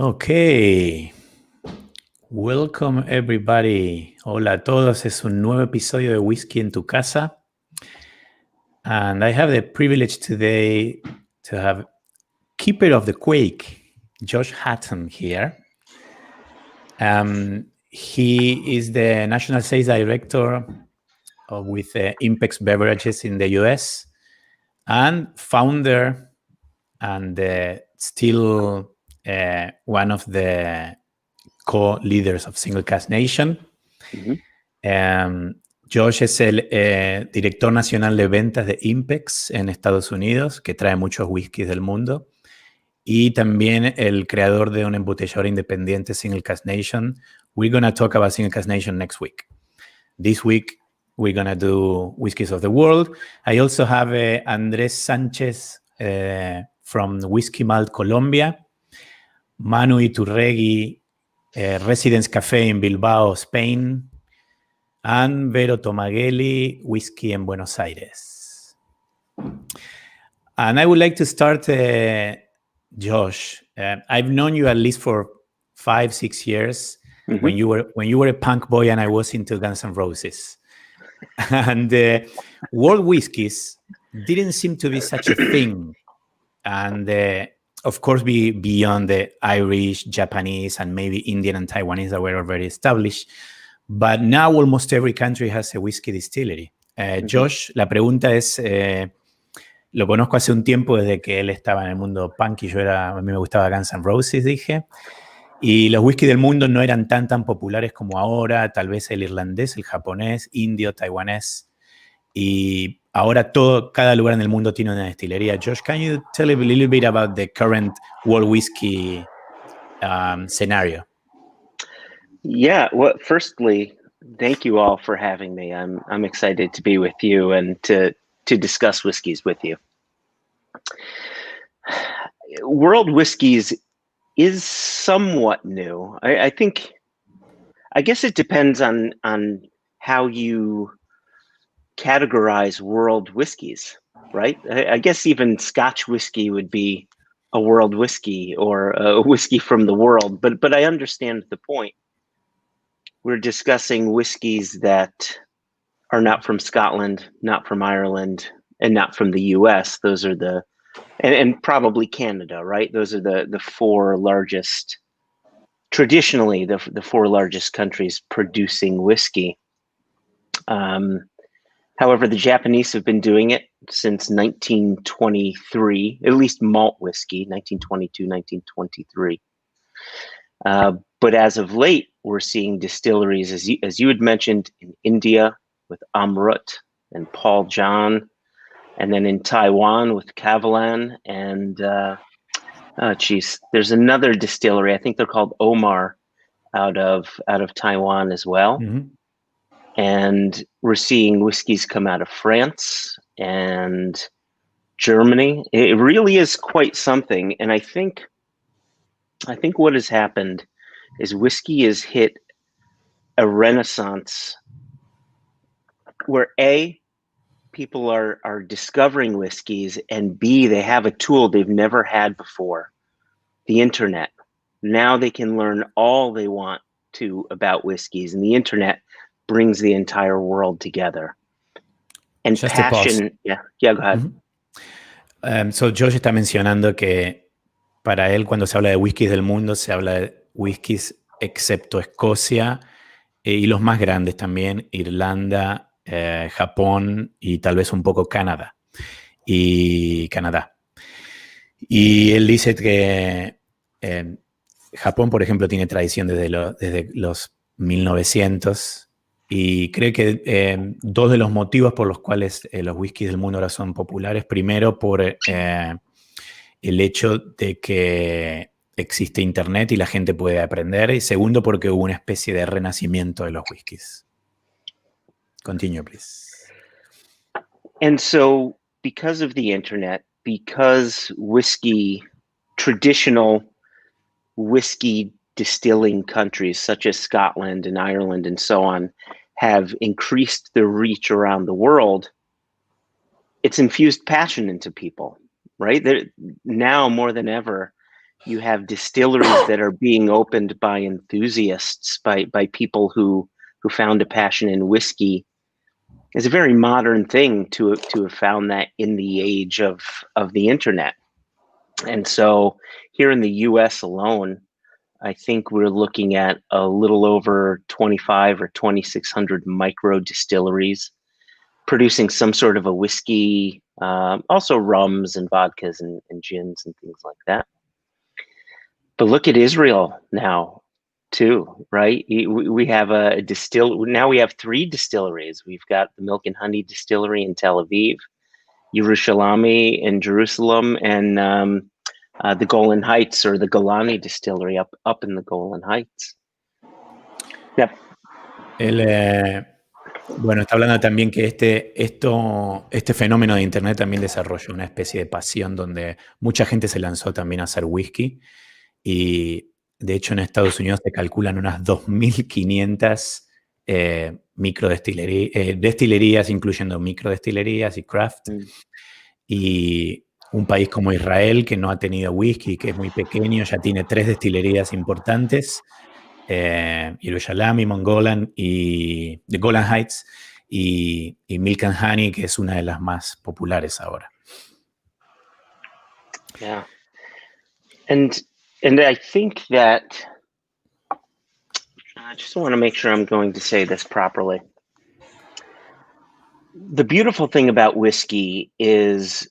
Okay, welcome everybody. Hola a todos, es un nuevo episodio de Whisky en tu Casa. And I have the privilege today to have keeper of the Quaich, Josh Hatton here. He is the National Sales Director with ImpEx Beverages in the US and founder and still one of the co-leaders of Single Cask Nation. Josh es el director nacional de ventas de ImpEx en Estados Unidos, que trae muchos whiskies del mundo, y también el creador de un embotellador independiente, Single Cask Nation. We're going to talk about Single Cask Nation next week. This week, we're going to do Whiskies of the World. I also have Andrés Sánchez from Whisky Malt, Colombia. Manu Iturregi, Residence Café in Bilbao, Spain. And Vero Tomaghelli, Whisky in Buenos Aires. And I would like to start, Josh. I've known you at least for 5-6 years when you were a punk boy and I was into Guns N' Roses. And world whiskies didn't seem to be such a thing. And of course, beyond the Irish, Japanese, and maybe Indian and Taiwanese that were already established. But now almost every country has a whiskey distillery. Josh, la pregunta es, lo conozco hace un tiempo desde que él estaba en el mundo punk y a mí me gustaba Guns N' Roses, dije. Y los whisky del mundo no eran tan populares como ahora, tal vez el irlandés, el japonés, indio, taiwanés. Y ahora cada lugar en el mundo tiene una destilería. Josh, can you tell a little bit about the current world whiskey scenario? Yeah, well, firstly, thank you all for having me. I'm excited to be with you and to discuss whiskeys with you. World whiskies is somewhat new. I guess it depends on how you categorize world whiskies, right? I guess even Scotch whiskey would be a world whiskey or a whiskey from the world, but I understand the point. We're discussing whiskeys that are not from Scotland, not from Ireland, and not from the US. Those are and probably Canada, right? Those are the four largest, traditionally, the four largest countries producing whiskey. However, the Japanese have been doing it since 1923, at least malt whiskey, 1922, 1923. But as of late, we're seeing distilleries, as you had mentioned, in India with Amrut and Paul John, and then in Taiwan with Kavalan, and there's another distillery. I think they're called Omar, out of Taiwan as well. And we're seeing whiskeys come out of France and Germany. It really is quite something, and I think what has happened is whiskey has hit a renaissance where A, people are discovering whiskeys, and B, they have a tool they've never had before, the internet. Now they can learn all they want to about whiskeys, and the internet brings the entire world together. And Just passion, yeah, go ahead. So Josh está mencionando que para él, cuando se habla de whiskies del mundo, se habla de whiskies excepto Escocia y los más grandes también, Irlanda, Japón y tal vez un poco Canadá. Y él dice que Japón, por ejemplo, tiene tradición desde los 1900 y cree que dos de los motivos por los cuales los whiskies del mundo ahora son populares, primero por el hecho de que existe internet y la gente puede aprender, y segundo porque hubo una especie de renacimiento de los whiskies. Continue, please. And so because of the internet, because traditional whiskey distilling countries such as Scotland and Ireland and so on have increased their reach around the world, it's infused passion into people, right? Now more than ever, You have distilleries that are being opened by enthusiasts, by people who found a passion in whiskey. It's a very modern thing to have found that in the age of the internet. And so here in the US alone, I think we're looking at a little over 25 or 2,600 micro distilleries producing some sort of a whiskey, also rums and vodkas and gins and things like that. But look at Israel now, too, right? We have now we have 3 distilleries. We've got the Milk and Honey Distillery in Tel Aviv, Yerushalmi in Jerusalem, and the Golan Heights, or the Golani Distillery up in the Golan Heights. Yep. Bueno, está hablando también que este fenómeno de Internet también desarrolló una especie de pasión donde mucha gente se lanzó también a hacer whisky. Y de hecho en Estados Unidos se calculan unas 2.500 destilerías, incluyendo microdestilerías y craft. Y un país como Israel, que no ha tenido whisky, que es muy pequeño, ya tiene 3 destilerías importantes, Yerushalmi, Mongolan y The Golan Heights, y Milk and Honey, que es una de las más populares ahora. Yeah. And I think that, I just want to make sure I'm going to say this properly. The beautiful thing about whiskey is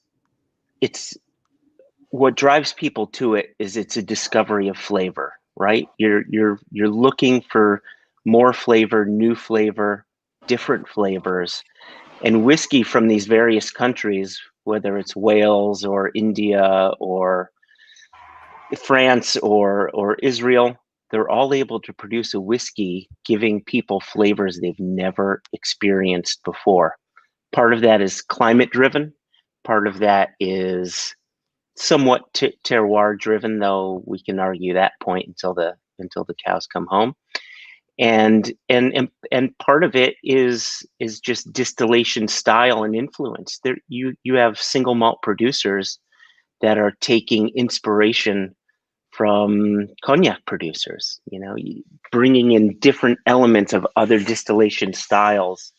what drives people to it is it's a discovery of flavor, right? You're looking for more flavor, new flavor, different flavors. And whiskey from these various countries, whether it's Wales or India or France or Israel, they're all able to produce a whiskey giving people flavors they've never experienced before. Part of that is climate driven. Part of that is somewhat terroir driven, though we can argue that point until the cows come home. And part of it is just distillation style and influence. There you have single malt producers that are taking inspiration from cognac producers, bringing in different elements of other distillation styles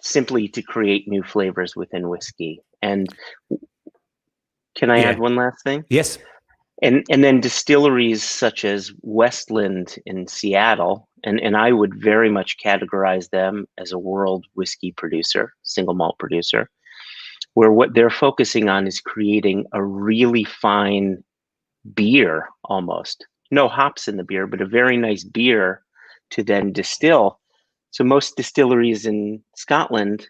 simply to create new flavors within whiskey. And can I add one last thing? Yes. And then distilleries such as Westland in Seattle, and I would very much categorize them as a world whiskey producer, single malt producer, where what they're focusing on is creating a really fine beer, almost. No hops in the beer, but a very nice beer to then distill. So most distilleries in Scotland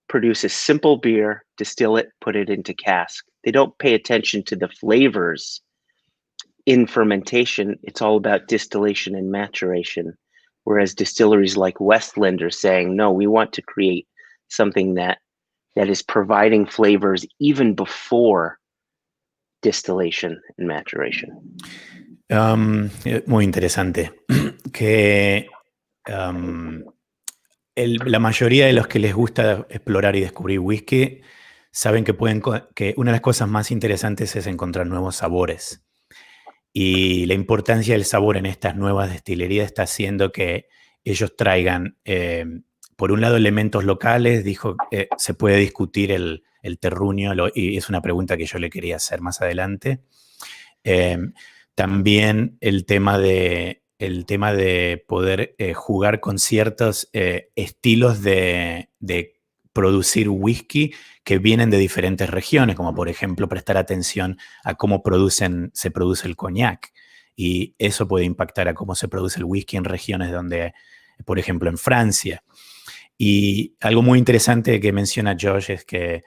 produce a simple beer, distill it, put it into cask. They don't pay attention to the flavors in fermentation. It's all about distillation and maturation. Whereas distilleries like Westland are saying, no, we want to create something that is providing flavors even before distillation and maturation. Muy interesante. Que la mayoría de los que les gusta explorar y descubrir whisky saben que una de las cosas más interesantes es encontrar nuevos sabores. Y la importancia del sabor en estas nuevas destilerías está haciendo que ellos traigan, por un lado, elementos locales. Dijo, se puede discutir el terruño, y es una pregunta que yo le quería hacer más adelante. También el tema de poder jugar con ciertos estilos de producir whisky que vienen de diferentes regiones, como por ejemplo prestar atención a cómo se produce el cognac, y eso puede impactar a cómo se produce el whisky en regiones donde, por ejemplo, en Francia. Y algo muy interesante que menciona Josh es que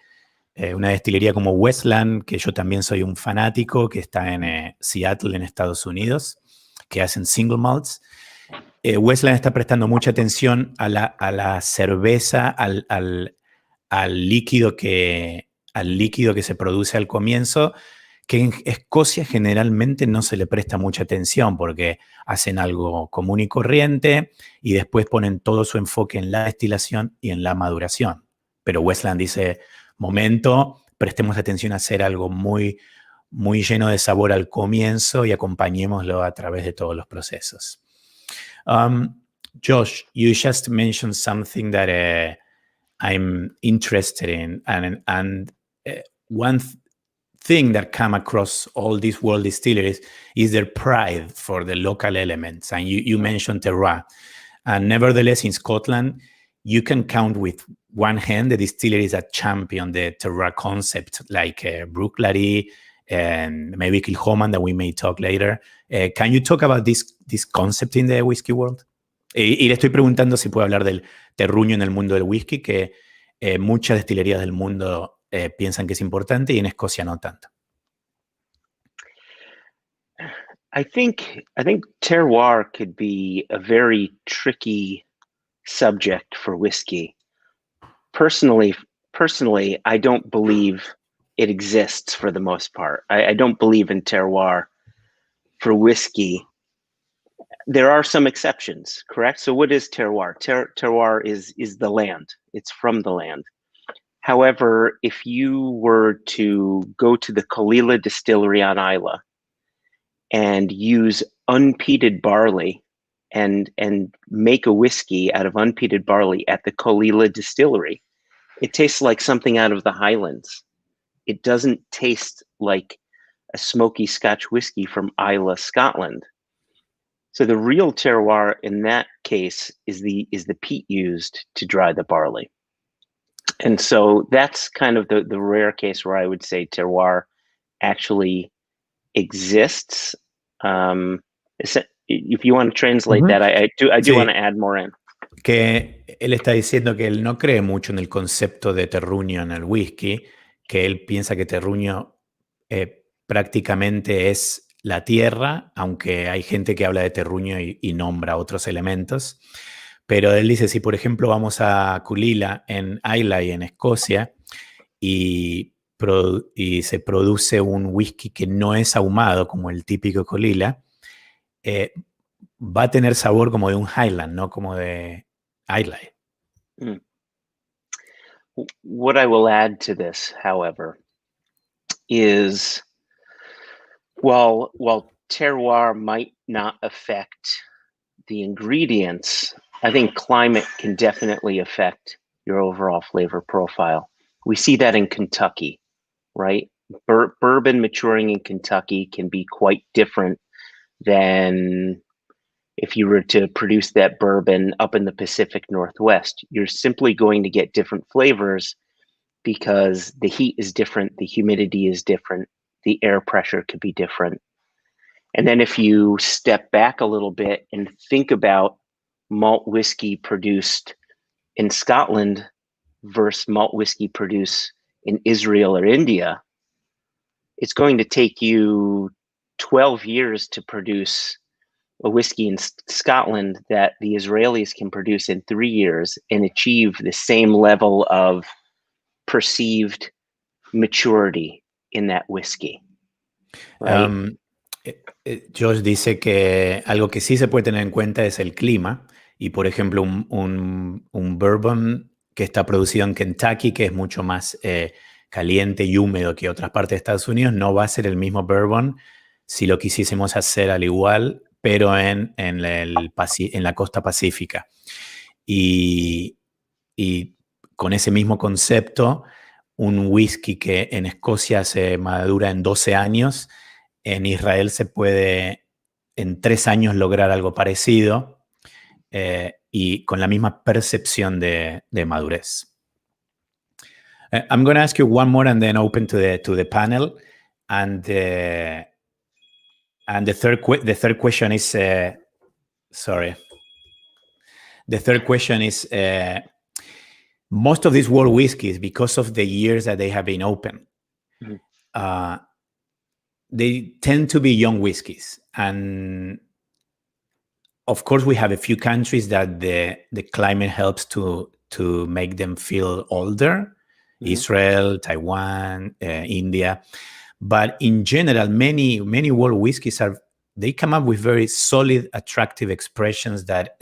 una destilería como Westland, que yo también soy un fanático, que está en Seattle, en Estados Unidos, que hacen single malts. Westland está prestando mucha atención a la cerveza, al líquido que se produce al comienzo, que en Escocia generalmente no se le presta mucha atención porque hacen algo común y corriente y después ponen todo su enfoque en la destilación y en la maduración. Pero Westland dice, momento, prestemos atención a hacer algo muy, muy lleno de sabor al comienzo y acompañémoslo a través de todos los procesos. Josh, you just mentioned something that I'm interested in, and one thing that come across all these world distilleries is their pride for the local elements. And you mentioned terroir. And nevertheless, in Scotland, you can count with one hand the distilleries that champion the terroir concept, like Bruichladdich and maybe Kilchoman, that we may talk later. Can you talk about this concept in the whiskey world? Y le estoy preguntando si puede hablar del terruño en el mundo del whisky, que muchas destilerías del mundo piensan que es importante y en Escocia no tanto. I think terroir could be a very tricky subject for whiskey. Personally, I don't believe it exists for the most part. I don't believe in terroir for whiskey. There are some exceptions, correct? So what is terroir? Terroir is the land. It's from the land. However, if you were to go to the Caol distillery on Islay and use unpeated barley and make a whiskey out of unpeated barley at the Caol distillery, it tastes like something out of the Highlands. It doesn't taste like a smoky Scotch whiskey from Islay, Scotland. So the real terroir in that case is the peat used to dry the barley. And so that's kind of the rare case where I would say terroir actually exists. If you want to translate that, I do want to add more in. Que él está diciendo que él no cree mucho en el concepto de terruño en el whisky, que él piensa que terruño prácticamente es la tierra, aunque hay gente que habla de terruño y nombra otros elementos. Pero él dice, si por ejemplo vamos a Culila en Islay, en Escocia, y se produce un whisky que no es ahumado, como el típico Culila, va a tener sabor como de un Highland, no como de Islay. What I will add to this, however, is while terroir might not affect the ingredients, I think climate can definitely affect your overall flavor profile. We see that in Kentucky, right? Bourbon maturing in Kentucky can be quite different than if you were to produce that bourbon up in the Pacific Northwest. You're simply going to get different flavors because the heat is different, the humidity is different, the air pressure could be different. And then if you step back a little bit and think about malt whiskey produced in Scotland versus malt whiskey produced in Israel or India, it's going to take you 12 years to produce a whiskey in Scotland that the Israelis can produce in 3 years and achieve the same level of perceived maturity in that whiskey. Right? Josh dice que algo que sí se puede tener en cuenta es el clima. Y por ejemplo, un bourbon que está producido en Kentucky, que es mucho más caliente y húmedo que otras partes de Estados Unidos, no va a ser el mismo bourbon si lo quisiésemos hacer al igual, pero en la costa pacífica. Y con ese mismo concepto, un whisky que en Escocia se madura en 12 años, en Israel se puede en 3 años lograr algo parecido y con la misma percepción de madurez. I'm going to ask you one more and then open to the panel. And the third question is sorry. The third question is most of these world whiskeys, because of the years that they have been open, they tend to be young whiskeys. And of course, we have a few countries that the climate helps to make them feel older. Israel, Taiwan, India. But in general, many world whiskeys they come up with very solid, attractive expressions that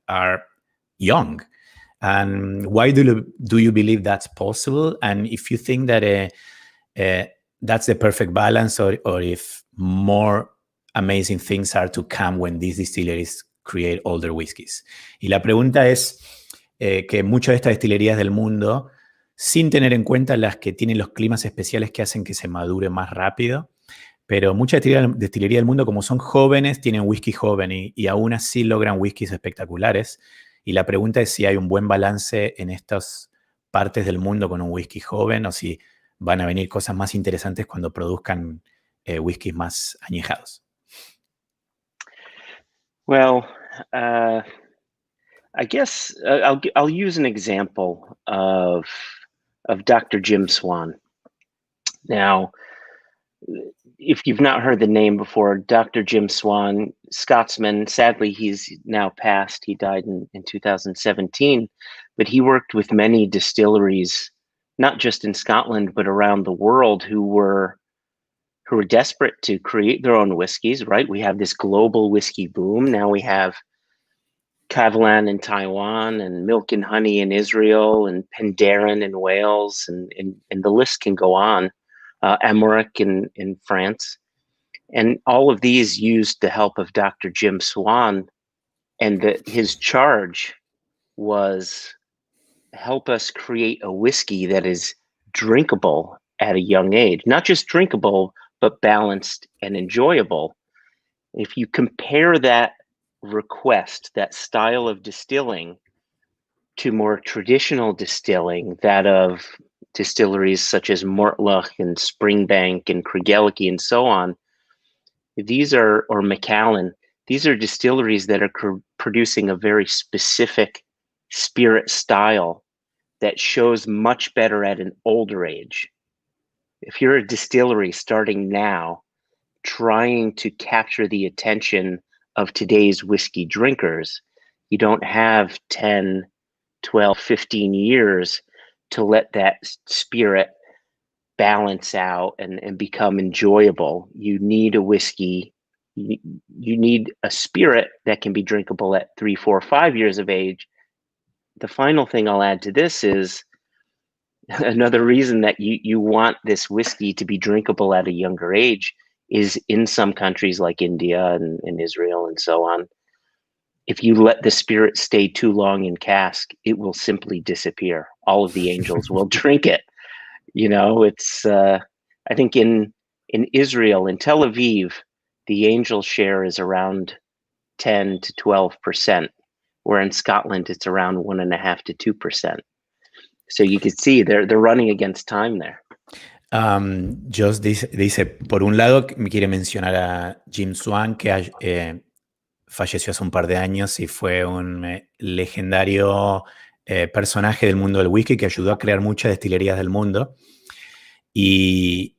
are young. And why do you believe that's possible? And if you think that that's the perfect balance, or if more amazing things are to come when these distilleries create older whiskies. Y la pregunta es que muchas de estas destilerías del mundo, sin tener en cuenta las que tienen los climas especiales que hacen que se madure más rápido, pero muchas destilerías del mundo, como son jóvenes, tienen whisky joven y aún así logran whiskies espectaculares. Y la pregunta es si hay un buen balance en estas partes del mundo con un whisky joven, o si van a venir cosas más interesantes cuando produzcan whiskies más añejados. Well, I guess I'll use an example of Dr. Jim Swan. Now, if you've not heard the name before, Dr. Jim Swan, Scotsman, sadly, he's now passed. He died in 2017, but he worked with many distilleries, not just in Scotland, but around the world, who were desperate to create their own whiskeys, right? We have this global whiskey boom. Now we have Kavalan in Taiwan and Milk and Honey in Israel and Penderyn in Wales, and the list can go on. Amoric in France. And all of these used the help of Dr. Jim Swan, and his charge was help us create a whiskey that is drinkable at a young age. Not just drinkable, but balanced and enjoyable. If you compare that request, that style of distilling, to more traditional distilling, that of distilleries such as Mortlach and Springbank and Craigellachie and so on, or Macallan, these are distilleries that are producing a very specific spirit style that shows much better at an older age. If you're a distillery starting now, trying to capture the attention of today's whiskey drinkers, you don't have 10, 12, 15 years to let that spirit balance out and become enjoyable. You need a whiskey. You need a spirit that can be drinkable at 3, 4, 5 years of age. The final thing I'll add to this is another reason that you want this whiskey to be drinkable at a younger age is in some countries like India and Israel and so on. If you let the spirit stay too long in cask, it will simply disappear. All of the angels will drink it. You know, it's, I think in Israel, in Tel Aviv, the angel share is around 10 to 12%, where in Scotland, it's around 1.5 to 2%. So you can see they're running against time there. Josh dice, por un lado, me quiere mencionar a Jim Swan, que falleció hace un par de años y fue un legendario personaje del mundo del whisky que ayudó a crear muchas destilerías del mundo y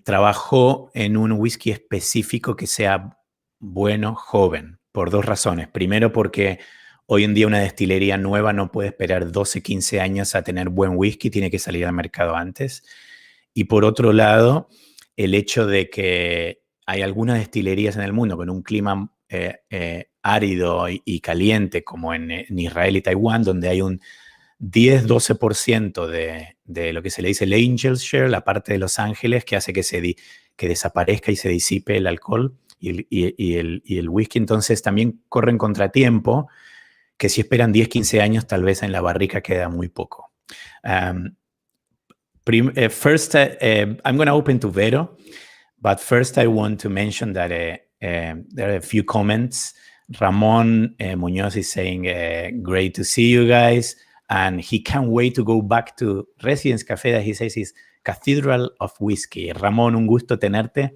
trabajó en un whisky específico que sea bueno, joven, por dos razones. Primero, porque hoy en día una destilería nueva no puede esperar 12, 15 años a tener buen whisky, tiene que salir al mercado antes. Y por otro lado, el hecho de que hay algunas destilerías en el mundo con un clima árido y caliente, como en Israel y Taiwán, donde hay un 10-12% de lo que se le dice el Angel's Share, la parte de Los Ángeles, que hace que desaparezca y se disipe el alcohol y el whisky. Entonces también corren contratiempo, que si esperan 10-15 años, tal vez en la barrica queda muy poco. First, I'm going to open to Vero, but first I want to mention that there are a few comments. Ramon Munoz is saying, great to see you guys. And he can't wait to go back to Residence Café, that he says is Cathedral of Whiskey. Ramon, un gusto tenerte.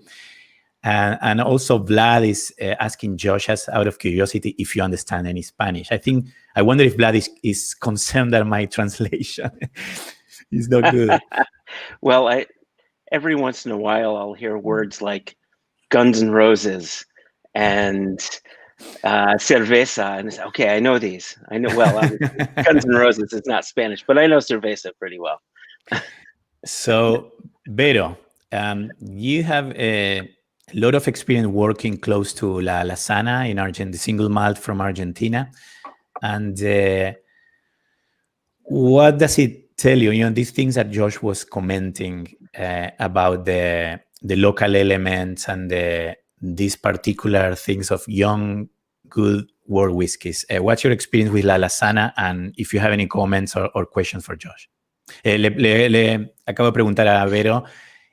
And also Vlad is asking Josh, as out of curiosity, if you understand any Spanish. I wonder if Vlad is concerned that my translation is not good. Well, every once in a while I'll hear words like Guns N' Roses and cerveza, and it's okay, I know these. I know, well, Guns N' Roses is not Spanish, but I know cerveza pretty well. So, Vero, you have a lot of experience working close to La Sana in Argentina, the single malt from Argentina. And what does it tell you, these things that Josh was commenting about the local elements and these particular things of young, good world whiskies. What's your experience with La Alazana? And if you have any comments or questions for Josh. Le acabo de preguntar a Vero.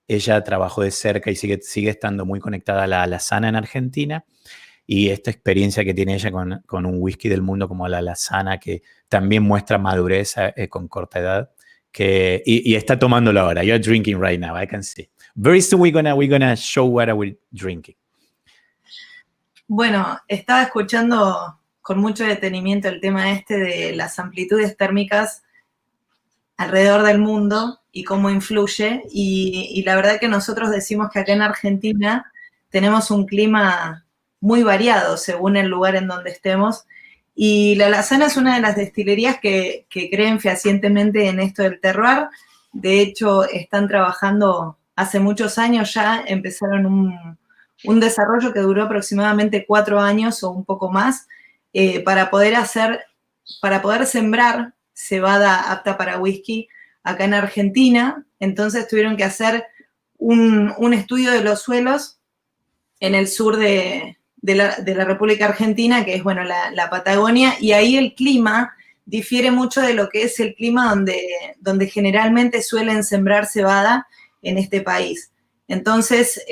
Ella trabajó de cerca y sigue estando muy conectada a la Alazana en Argentina. Y esta experiencia que tiene ella con un whisky del mundo como la Alazana, que también muestra madurez con corta edad, y está tomándolo ahora. You're drinking right now, I can see. Very soon we're gonna show what we're drinking. Bueno, estaba escuchando con mucho detenimiento el tema de las amplitudes térmicas alrededor del mundo y cómo influye. Y la verdad que nosotros decimos que acá en Argentina tenemos un clima muy variado según el lugar en donde estemos. Y la Alazana es una de las destilerías que creen fehacientemente en esto del terroir. De hecho, están trabajando hace muchos años ya, empezaron un desarrollo que duró aproximadamente 4 años o un poco más, para poder sembrar cebada apta para whisky acá en Argentina. Entonces tuvieron que hacer un estudio de los suelos en el sur de la República Argentina, que es, bueno, la Patagonia, y ahí el clima difiere mucho de lo que es el clima donde generalmente suelen sembrar cebada en este país. Entonces,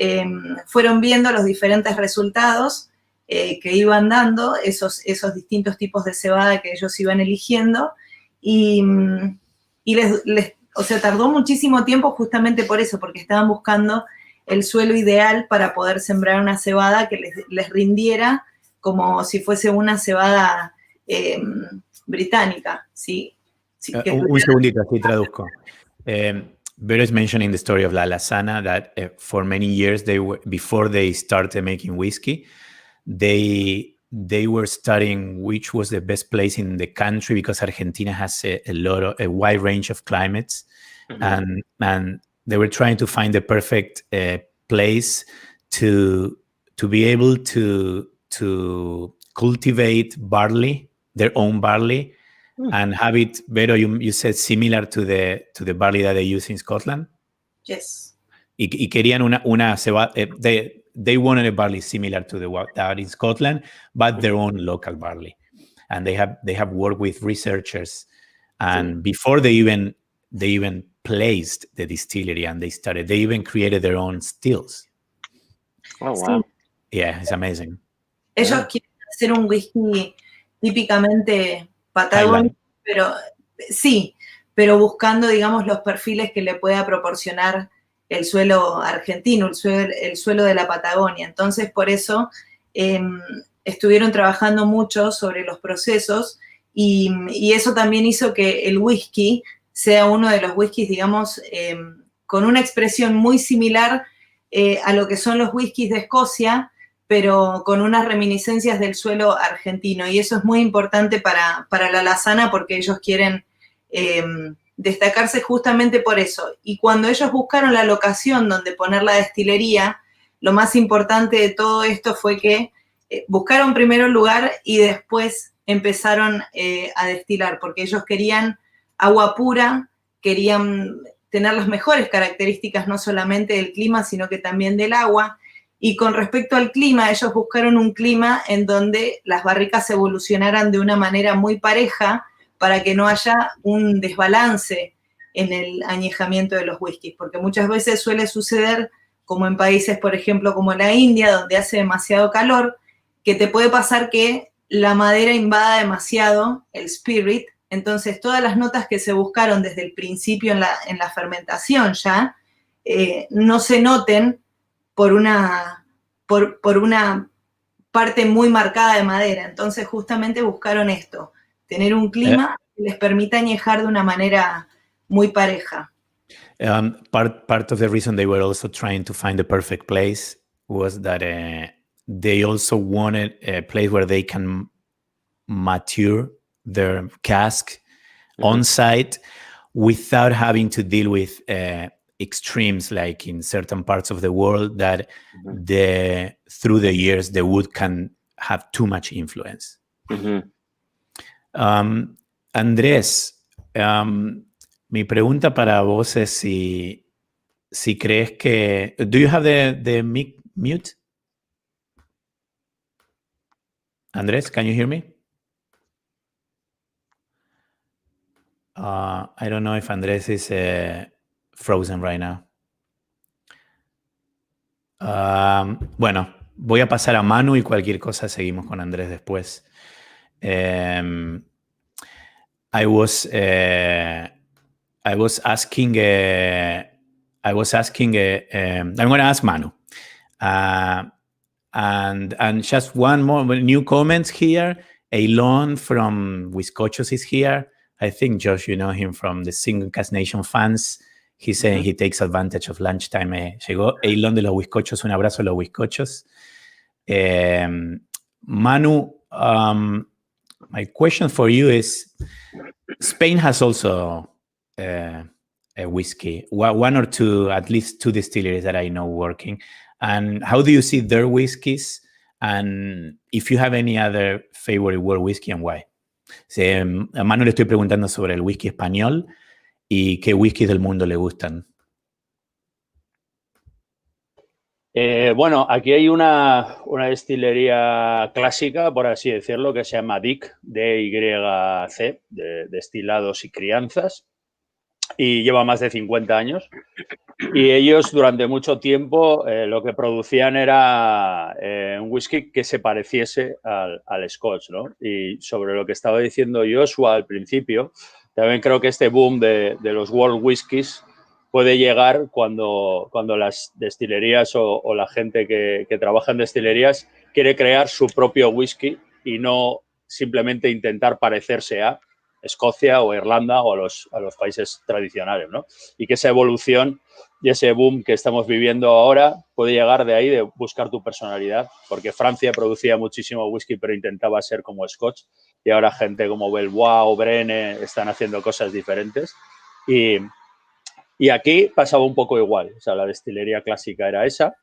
fueron viendo los diferentes resultados que iban dando, esos distintos tipos de cebada que ellos iban eligiendo, y o sea, tardó muchísimo tiempo justamente por eso, porque estaban buscando el suelo ideal para poder sembrar una cebada que les rindiera como si fuese una cebada británica, ¿sí? Un segundito, así traduzco. Vero is mentioning the story of La Alazana, that for many years, before they started making whiskey, they were studying which was the best place in the country, because Argentina has a wide range of climates, mm-hmm. and they were trying to find the perfect place to be able to cultivate barley, their own barley, and have it, Vero, you said similar to the barley that they use in Scotland? Yes. Y querían una cebada, they wanted a barley similar to the one that in Scotland, but their own local barley. And they have worked with researchers, and before they even placed the distillery and they even created their own stills. Oh, wow. Yeah, it's amazing. Ellos quieren hacer un whisky típicamente patagónico, pero buscando, digamos, los perfiles que le pueda proporcionar el suelo argentino, el suelo de la Patagonia. Entonces, por eso estuvieron trabajando mucho sobre los procesos, y eso también hizo que el whisky sea uno de los whiskies, digamos, con una expresión muy similar a lo que son los whiskies de Escocia, pero con unas reminiscencias del suelo argentino. Y eso es muy importante para la Alazana, porque ellos quieren destacarse justamente por eso. Y cuando ellos buscaron la locación donde poner la destilería, lo más importante de todo esto fue que buscaron primero el lugar y después empezaron a destilar, porque ellos querían agua pura, querían tener las mejores características no solamente del clima, sino que también del agua. Y con respecto al clima, ellos buscaron un clima en donde las barricas evolucionaran de una manera muy pareja, para que no haya un desbalance en el añejamiento de los whiskies, porque muchas veces suele suceder, como en países, por ejemplo, como la India, donde hace demasiado calor, que te puede pasar que la madera invada demasiado el spirit. Entonces, todas las notas que se buscaron desde el principio en la fermentación ya, no se noten por una parte muy marcada de madera. Entonces, justamente buscaron esto, tener un clima que les permita añejar de una manera muy pareja. Part of the reason they were also trying to find the perfect place was that they also wanted a place where they can mature their cask on site without having to deal with extremes like in certain parts of the world that through the years the wood can have too much influence. Andrés, Mi pregunta para vos es si crees que... Do you have the mic mute? Andrés, can you hear me? I don't know if Andrés is frozen right now. Bueno, voy a pasar a Manu y cualquier cosa seguimos con Andrés después. I was asking. I'm going to ask Manu, and just one more new comments here. Elon from Whiskochos is here. I think, Josh, you know him from the Single Cast Nation fans. He's saying he takes advantage of lunchtime. Llegó Elon de los Whiskochos. Un abrazo a los Whiskochos. Manu, my question for you is, Spain has also a whiskey, one or two, at least two distilleries that I know working. And how do you see their whiskeys? And if you have any other favorite world whiskey and why? A Manu le estoy preguntando sobre el whisky español y qué whiskies del mundo le gustan. Bueno, aquí hay una destilería clásica, por así decirlo, que se llama DYC, D-Y-C, de destilados y crianzas, y lleva más de 50 años. Y ellos durante mucho tiempo lo que producían era un whisky que se pareciese al Scotch, ¿no? Y sobre lo que estaba diciendo Joshua al principio, también creo que este boom de los world whiskies puede llegar cuando las destilerías o la gente que trabaja en destilerías quiere crear su propio whisky y no simplemente intentar parecerse a Escocia o Irlanda o a los países tradicionales, ¿no? Y que esa evolución y ese boom que estamos viviendo ahora puede llegar de ahí, de buscar tu personalidad, porque Francia producía muchísimo whisky pero intentaba ser como Scotch y ahora gente como Bilbao o Brenne están haciendo cosas diferentes y aquí pasaba un poco igual, o sea, la destilería clásica era esa.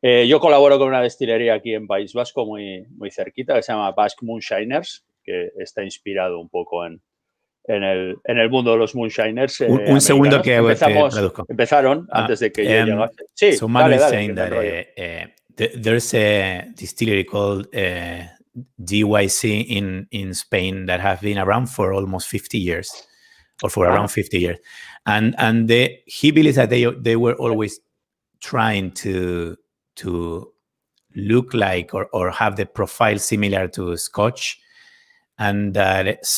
Yo colaboro con una destilería aquí en País Vasco muy cerquita que se llama Basque Moonshiners, que está inspirado un poco en el mundo de los moonshiners. Un segundo que empezaron antes de que yo llegase. Sí, so Manu is saying that there's a distillery called DYC in Spain that have been around for almost 50 years, or for around 50 years, and he believes that they were always trying to look like or have the profile similar to Scotch, and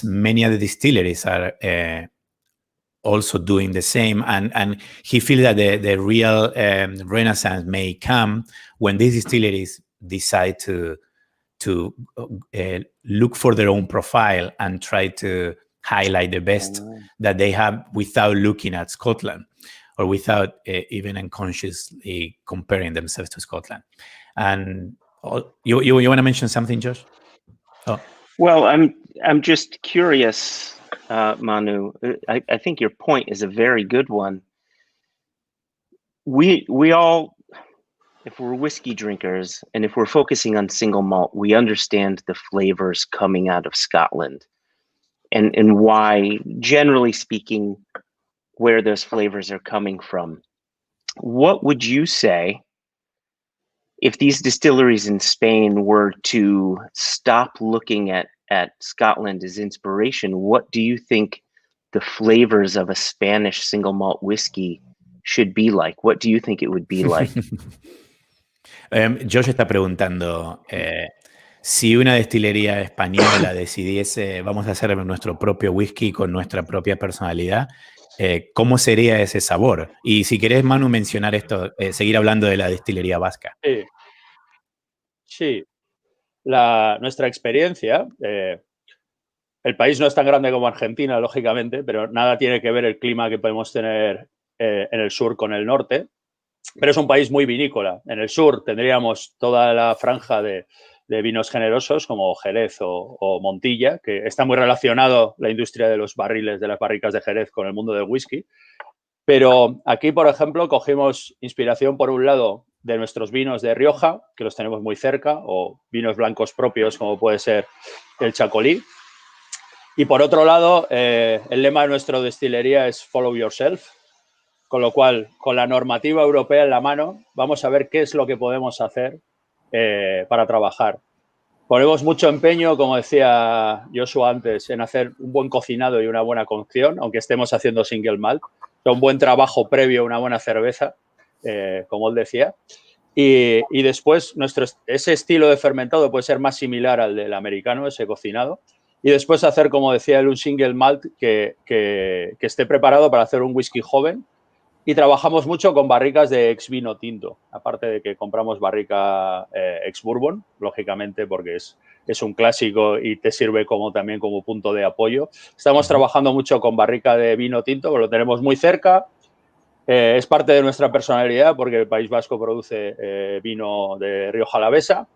many other distilleries are also doing the same. And he feels that the real renaissance may come when these distilleries decide to look for their own profile and try to highlight the best that they have without looking at Scotland, or without even unconsciously comparing themselves to Scotland. And you want to mention something, Josh? Oh. Well, I'm just curious, Manu. I think your point is a very good one. We all, if we're whiskey drinkers and if we're focusing on single malt, we understand the flavors coming out of Scotland and why, generally speaking, where those flavors are coming from. What would you say if these distilleries in Spain were to stop looking at Scotland as inspiration? What do you think the flavors of a Spanish single malt whiskey should be like? What do you think it would be like? Josh está preguntando si una destilería española decidiese vamos a hacer nuestro propio whisky con nuestra propia personalidad, ¿cómo sería ese sabor? Y si querés, Manu, mencionar esto, seguir hablando de la destilería vasca. Sí. Nuestra experiencia, el país no es tan grande como Argentina, lógicamente, pero nada tiene que ver el clima que podemos tener en el sur con el norte, pero es un país muy vinícola. En el sur tendríamos toda la franja de vinos generosos como Jerez o Montilla, que está muy relacionado la industria de los barriles, de las barricas de Jerez con el mundo del whisky. Pero aquí, por ejemplo, cogimos inspiración, por un lado, de nuestros vinos de Rioja, que los tenemos muy cerca, o vinos blancos propios, como puede ser el Chacolí. Y por otro lado, el lema de nuestra destilería es Follow Yourself, con lo cual, con la normativa europea en la mano, vamos a ver qué es lo que podemos hacer para trabajar. Ponemos mucho empeño, como decía Joshua antes, en hacer un buen cocinado y una buena cocción, aunque estemos haciendo single malt. Un buen trabajo previo a una buena cerveza, como él decía. Y después, ese estilo de fermentado puede ser más similar al del americano, ese cocinado. Y después hacer, como decía él, un single malt que esté preparado para hacer un whisky joven. Y trabajamos mucho con barricas de ex vino tinto, aparte de que compramos barrica ex bourbon, lógicamente, porque es un clásico y te sirve también como punto de apoyo. Estamos trabajando mucho con barrica de vino tinto, porque lo tenemos muy cerca. Es parte de nuestra personalidad, porque el País Vasco produce vino de Rioja Alavesa.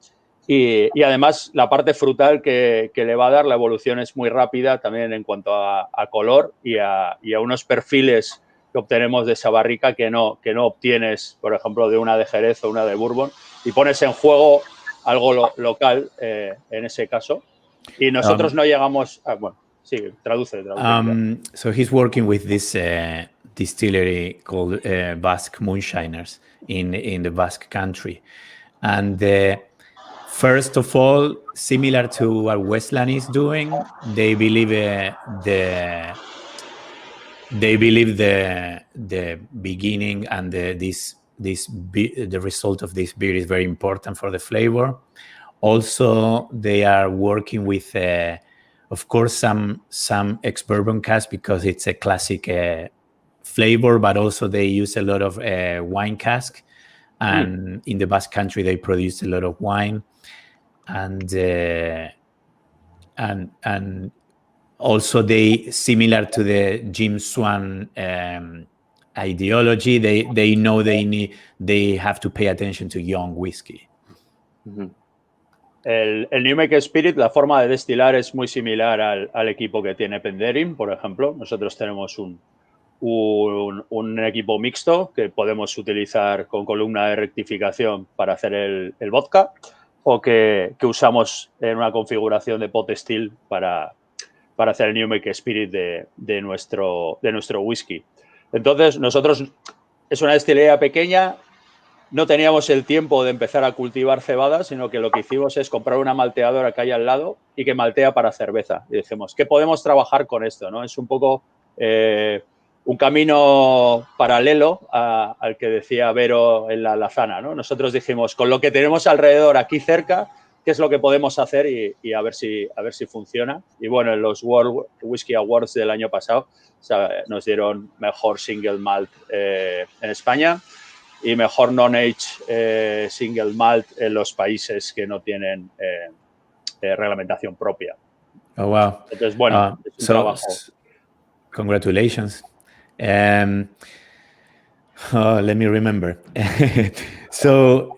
Y además, la parte frutal que le va a dar la evolución es muy rápida, también en cuanto a color y a unos perfiles que obtenemos de esa barrica que no obtienes, por ejemplo, de una de Jerez o una de Bourbon, y pones en juego algo local en ese caso. Y nosotros no llegamos a... Bueno, sí, traduce. So he's working with this distillery called Basque Moonshiners in the Basque country. And first of all, similar to what Westland is doing, they believe the beginning and the result of this beer is very important for the flavor. Also, they are working with, of course, some ex-bourbon cask because it's a classic flavor, but also they use a lot of wine cask. And in the Basque country, they produce a lot of wine. And also they, similar to the Jim Swan ideology, they know they have to pay attention to young whiskey. El New Make Spirit, la forma de destilar es muy similar al equipo que tiene Penderyn, por ejemplo. Nosotros tenemos un equipo mixto que podemos utilizar con columna de rectificación para hacer el vodka, o que usamos en una configuración de pot still para hacer el New Make Spirit de nuestro whisky. Entonces, nosotros es una destilería pequeña, no teníamos el tiempo de empezar a cultivar cebada, sino que lo que hicimos es comprar una malteadora que hay al lado y que maltea para cerveza. Y dijimos, ¿qué podemos trabajar con esto? ¿No? Es un poco un camino paralelo al que decía Vero en la Lazana, ¿no? Nosotros dijimos, con lo que tenemos alrededor aquí cerca, ¿qué es lo que podemos hacer? Y a ver si funciona. Y bueno, en los World Whisky Awards del año pasado, o sea, nos dieron mejor single malt en España y mejor non-age single malt en los países que no tienen reglamentación propia. Oh, wow. Entonces, bueno, es un trabajo. Congratulations. Let me remember. So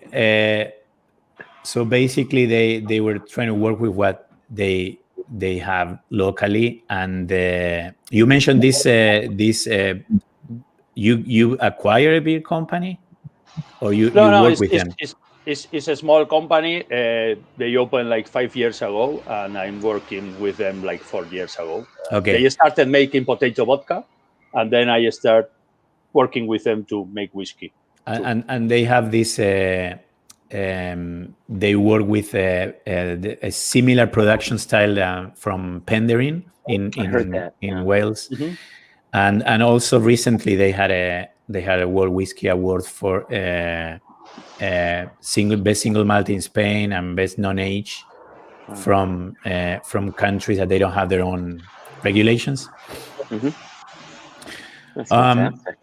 basically they were trying to work with what they have locally, and you mentioned this you acquire a beer company, or you work with them? It's a small company. They opened like 5 years ago, and I'm working with them like 4 years ago. Okay. They started making potato vodka, and then I start working with them to make whiskey. And they have this. They work with a similar production style from Penderyn in Wales, and also recently they had a World Whisky Award for best single malt in Spain and best non-age from countries that they don't have their own regulations. That's fantastic.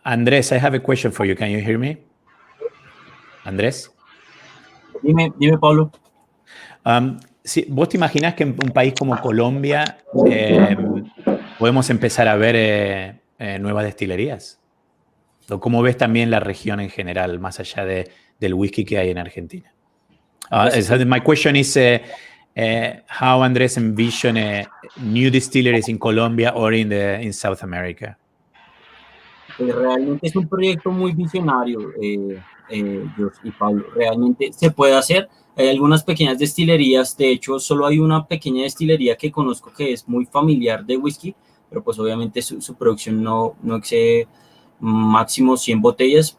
Andrés, I have a question for you. Can you hear me? Andrés. Dime, Pablo. Sí, ¿vos te imaginás que en un país como Colombia podemos empezar a ver nuevas destilerías? ¿O cómo ves también la región en general, más allá del whisky que hay en Argentina? My question is how Andrés envision new distilleries in Colombia or in South America? Realmente es un proyecto muy visionario. Josh y Pablo. Realmente se puede hacer. Hay algunas pequeñas destilerías, de hecho solo hay una pequeña destilería que conozco que es muy familiar de whisky, pero pues obviamente su producción no excede máximo 100 botellas.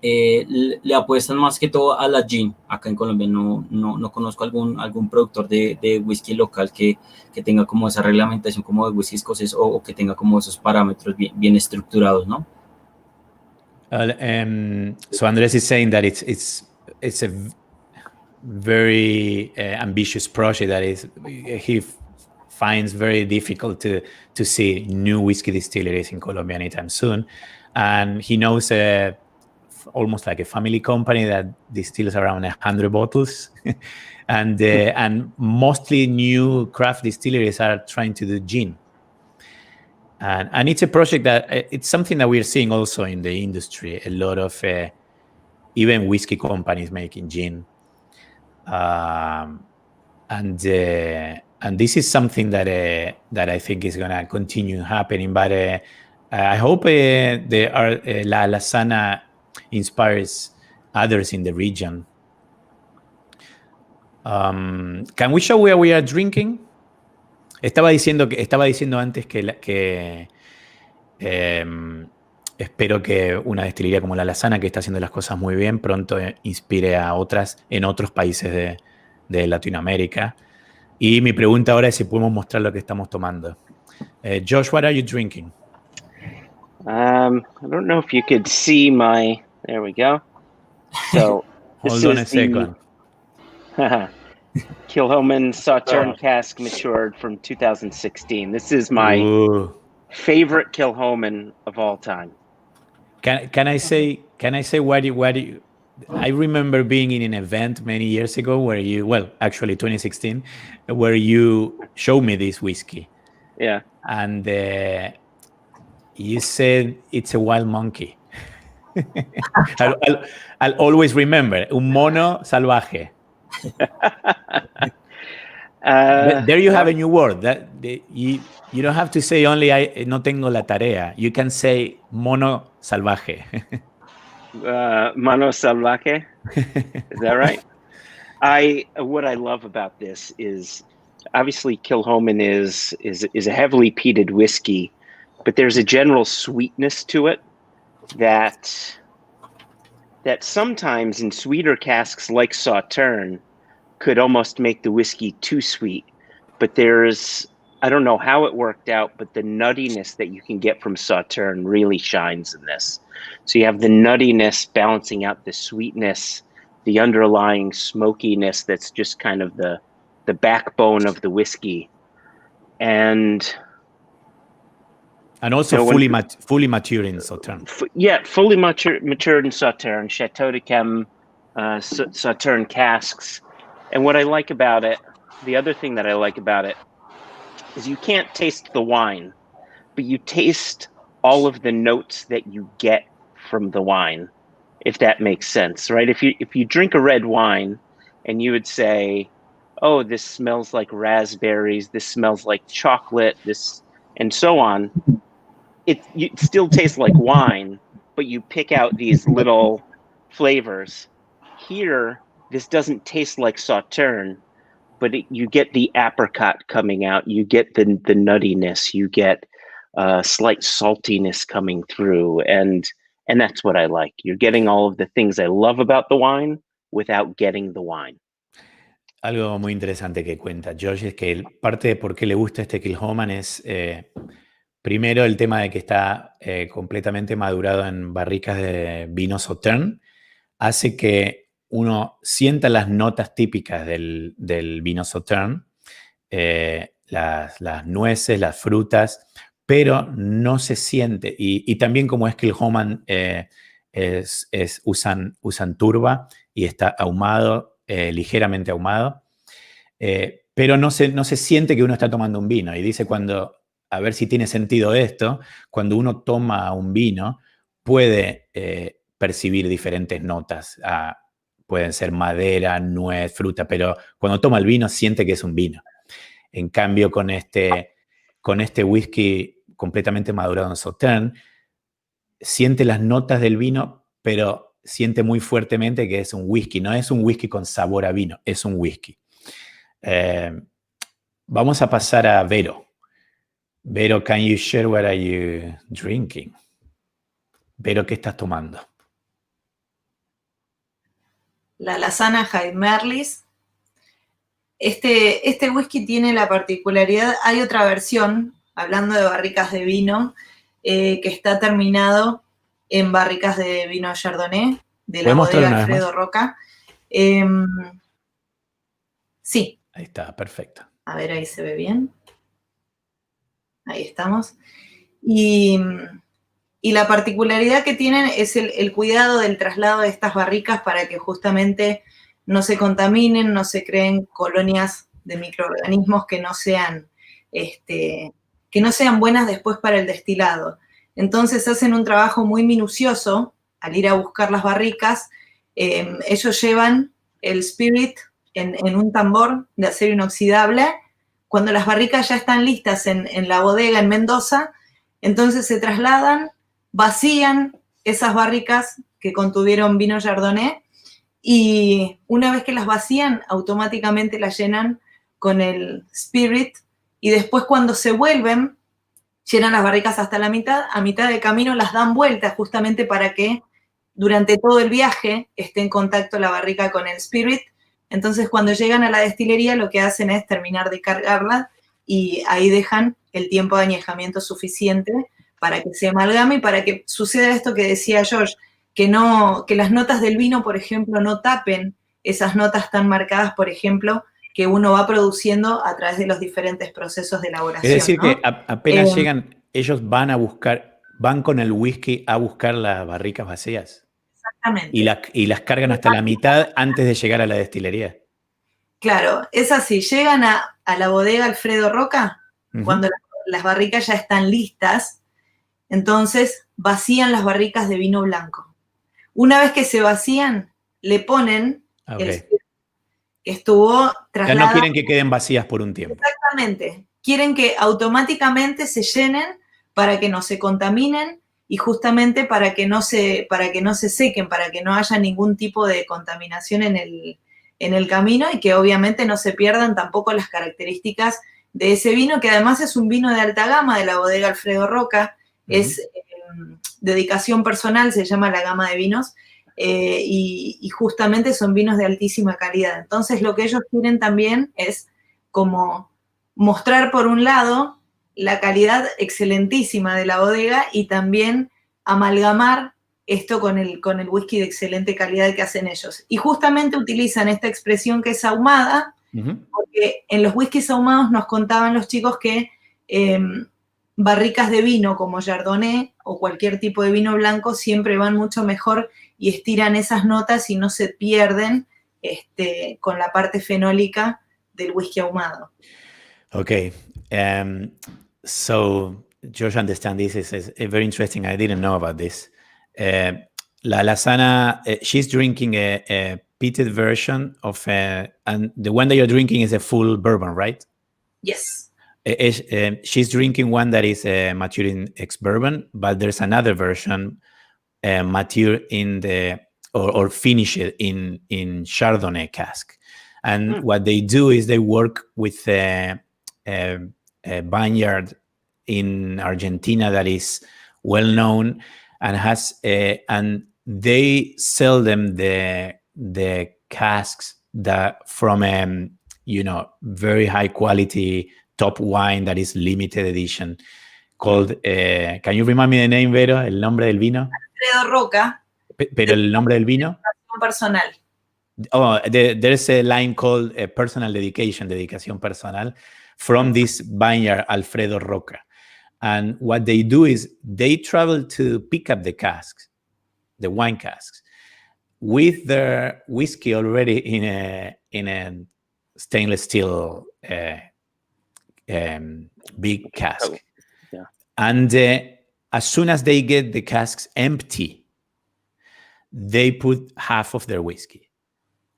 Le apuestan más que todo a la gin. Acá en Colombia no conozco algún productor de whisky local que tenga como esa reglamentación como de whisky escocés o que tenga como esos parámetros bien estructurados, ¿no? So Andrés is saying that it's a very ambitious project that he finds very difficult to see new whiskey distilleries in Colombia anytime soon, and he knows almost like a family company that distills around 100 bottles, and mostly new craft distilleries are trying to do gin. And it's a project that it's something that we're seeing also in the industry. A lot of even whiskey companies making gin, and this is something that I think is going to continue happening. But I hope La Alazana inspires others in the region. Can we show where we are drinking? Estaba diciendo antes que espero que una destilería como La Alazana, que está haciendo las cosas muy bien, pronto inspire a otras en otros países de Latinoamérica. Y mi pregunta ahora es si podemos mostrar lo que estamos tomando. Josh, what are you drinking? I don't know if you could see my... There we go. So Hold on a second. Kilchoman Sauterne cask matured from 2016. This is my favorite Kilchoman of all time. Can I say what you I remember being in an event many years ago where actually 2016, where you showed me this whiskey. Yeah. And you said it's a wild monkey. I'll always remember, un mono salvaje. There you have a new word. You don't have to say only no tengo la tarea. You can say mono salvaje. Mono salvaje. Is that right? What I love about this is obviously Kilchoman is a heavily peated whiskey, but there's a general sweetness to it that sometimes in sweeter casks like Sauterne could almost make the whiskey too sweet. But I don't know how it worked out, but the nuttiness that you can get from Sauterne really shines in this. So you have the nuttiness balancing out the sweetness, the underlying smokiness that's just kind of the backbone of the whiskey. And also fully mature in Sauterne. Fully matured in Sauterne, Chateau de Chem Sauterne casks. And what I like about it, the other thing that I like about it, is you can't taste the wine, but you taste all of the notes that you get from the wine, if that makes sense, right? If you drink a red wine and you would say, oh, this smells like raspberries, this smells like chocolate, this, and so on, it still tastes like wine, but you pick out these little flavors. Here, this doesn't taste like Sauterne, but you get the apricot coming out, you get the nuttiness, you get slight saltiness coming through, and that's what I like. You're getting all of the things I love about the wine without getting the wine. Algo muy interesante que cuenta Josh es que parte de por qué le gusta este Kilchoman es primero el tema de que está completamente madurado en barricas de vino Sauterne, hace que uno sienta las notas típicas del vino Sauterne, las nueces, las frutas, pero no se siente. Y también como es que el Kilchoman usan turba y está ahumado, ligeramente ahumado, pero no se siente que uno está tomando un vino. Y dice a ver si tiene sentido esto, cuando uno toma un vino puede percibir diferentes notas. Pueden ser madera, nuez, fruta, pero cuando toma el vino siente que es un vino. En cambio, con este whisky completamente madurado en Sauterne, siente las notas del vino, pero siente muy fuertemente que es un whisky. No es un whisky con sabor a vino, es un whisky. Vamos a pasar a Vero. Vero, can you share what are you drinking? Vero, ¿qué estás tomando? La Lasana High Merlis. Este whisky tiene la particularidad, hay otra versión, hablando de barricas de vino, que está terminado en barricas de vino Chardonnay, de la bodega Alfredo Roca. Sí. Ahí está, perfecto. A ver, ahí se ve bien. Ahí estamos. Y la particularidad que tienen es el cuidado del traslado de estas barricas para que justamente no se contaminen, no se creen colonias de microorganismos que no sean buenas después para el destilado. Entonces hacen un trabajo muy minucioso al ir a buscar las barricas. Ellos llevan el spirit en un tambor de acero inoxidable. Cuando las barricas ya están listas en la bodega en Mendoza, entonces se trasladan, vacían esas barricas que contuvieron vino Chardonnay y una vez que las vacían, automáticamente las llenan con el spirit y después cuando se vuelven, llenan las barricas hasta la mitad, a mitad de camino las dan vuelta justamente para que durante todo el viaje esté en contacto la barrica con el spirit. Entonces, cuando llegan a la destilería, lo que hacen es terminar de cargarla y ahí dejan el tiempo de añejamiento suficiente para que se amalgame y para que suceda esto que decía George, que las notas del vino, por ejemplo, no tapen esas notas tan marcadas, por ejemplo, que uno va produciendo a través de los diferentes procesos de elaboración. Es decir, ¿no? que apenas llegan, ellos van con el whisky a buscar las barricas vacías. Exactamente. Y las cargan hasta la mitad antes de llegar a la destilería. Claro, es así. Llegan a la bodega Alfredo Roca, cuando las barricas ya están listas, entonces vacían las barricas de vino blanco. Una vez que se vacían, le ponen el que estuvo trasladado. Ya no quieren que queden vacías por un tiempo. Exactamente. Quieren que automáticamente se llenen para que no se contaminen y justamente para que no se sequen, para que no haya ningún tipo de contaminación en el camino y que obviamente no se pierdan tampoco las características de ese vino, que además es un vino de alta gama de la bodega Alfredo Roca, es dedicación personal, se llama la gama de vinos, y justamente son vinos de altísima calidad. Entonces lo que ellos quieren también es como mostrar por un lado la calidad excelentísima de la bodega y también amalgamar esto con el whisky de excelente calidad que hacen ellos. Y justamente utilizan esta expresión que es ahumada, porque en los whiskies ahumados nos contaban los chicos que barricas de vino como Chardonnay o cualquier tipo de vino blanco siempre van mucho mejor y estiran esas notas y no se pierden con la parte fenólica del whisky ahumado. Okay. So, George, understand this is very interesting. I didn't know about this. La Lasana, she's drinking a peated version of, and the one that you're drinking is a full bourbon, right? Yes. She's drinking one that is mature in ex-bourbon, but there's another version mature in or finished in Chardonnay cask. And what they do is they work with a vineyard in Argentina that is well known and has and they sell them the casks that from very high quality top wine that is limited edition called can you remind me the name, Vero? El nombre del vino. Alfredo Roca. Pero el nombre del vino. Personal. Oh, there's a line called personal dedicación personal from this vineyard Alfredo Roca. And what they do is they travel to pick up the casks, the wine casks, with their whiskey already in a stainless steel big cask. Yeah. And as soon as they get the casks empty, they put half of their whiskey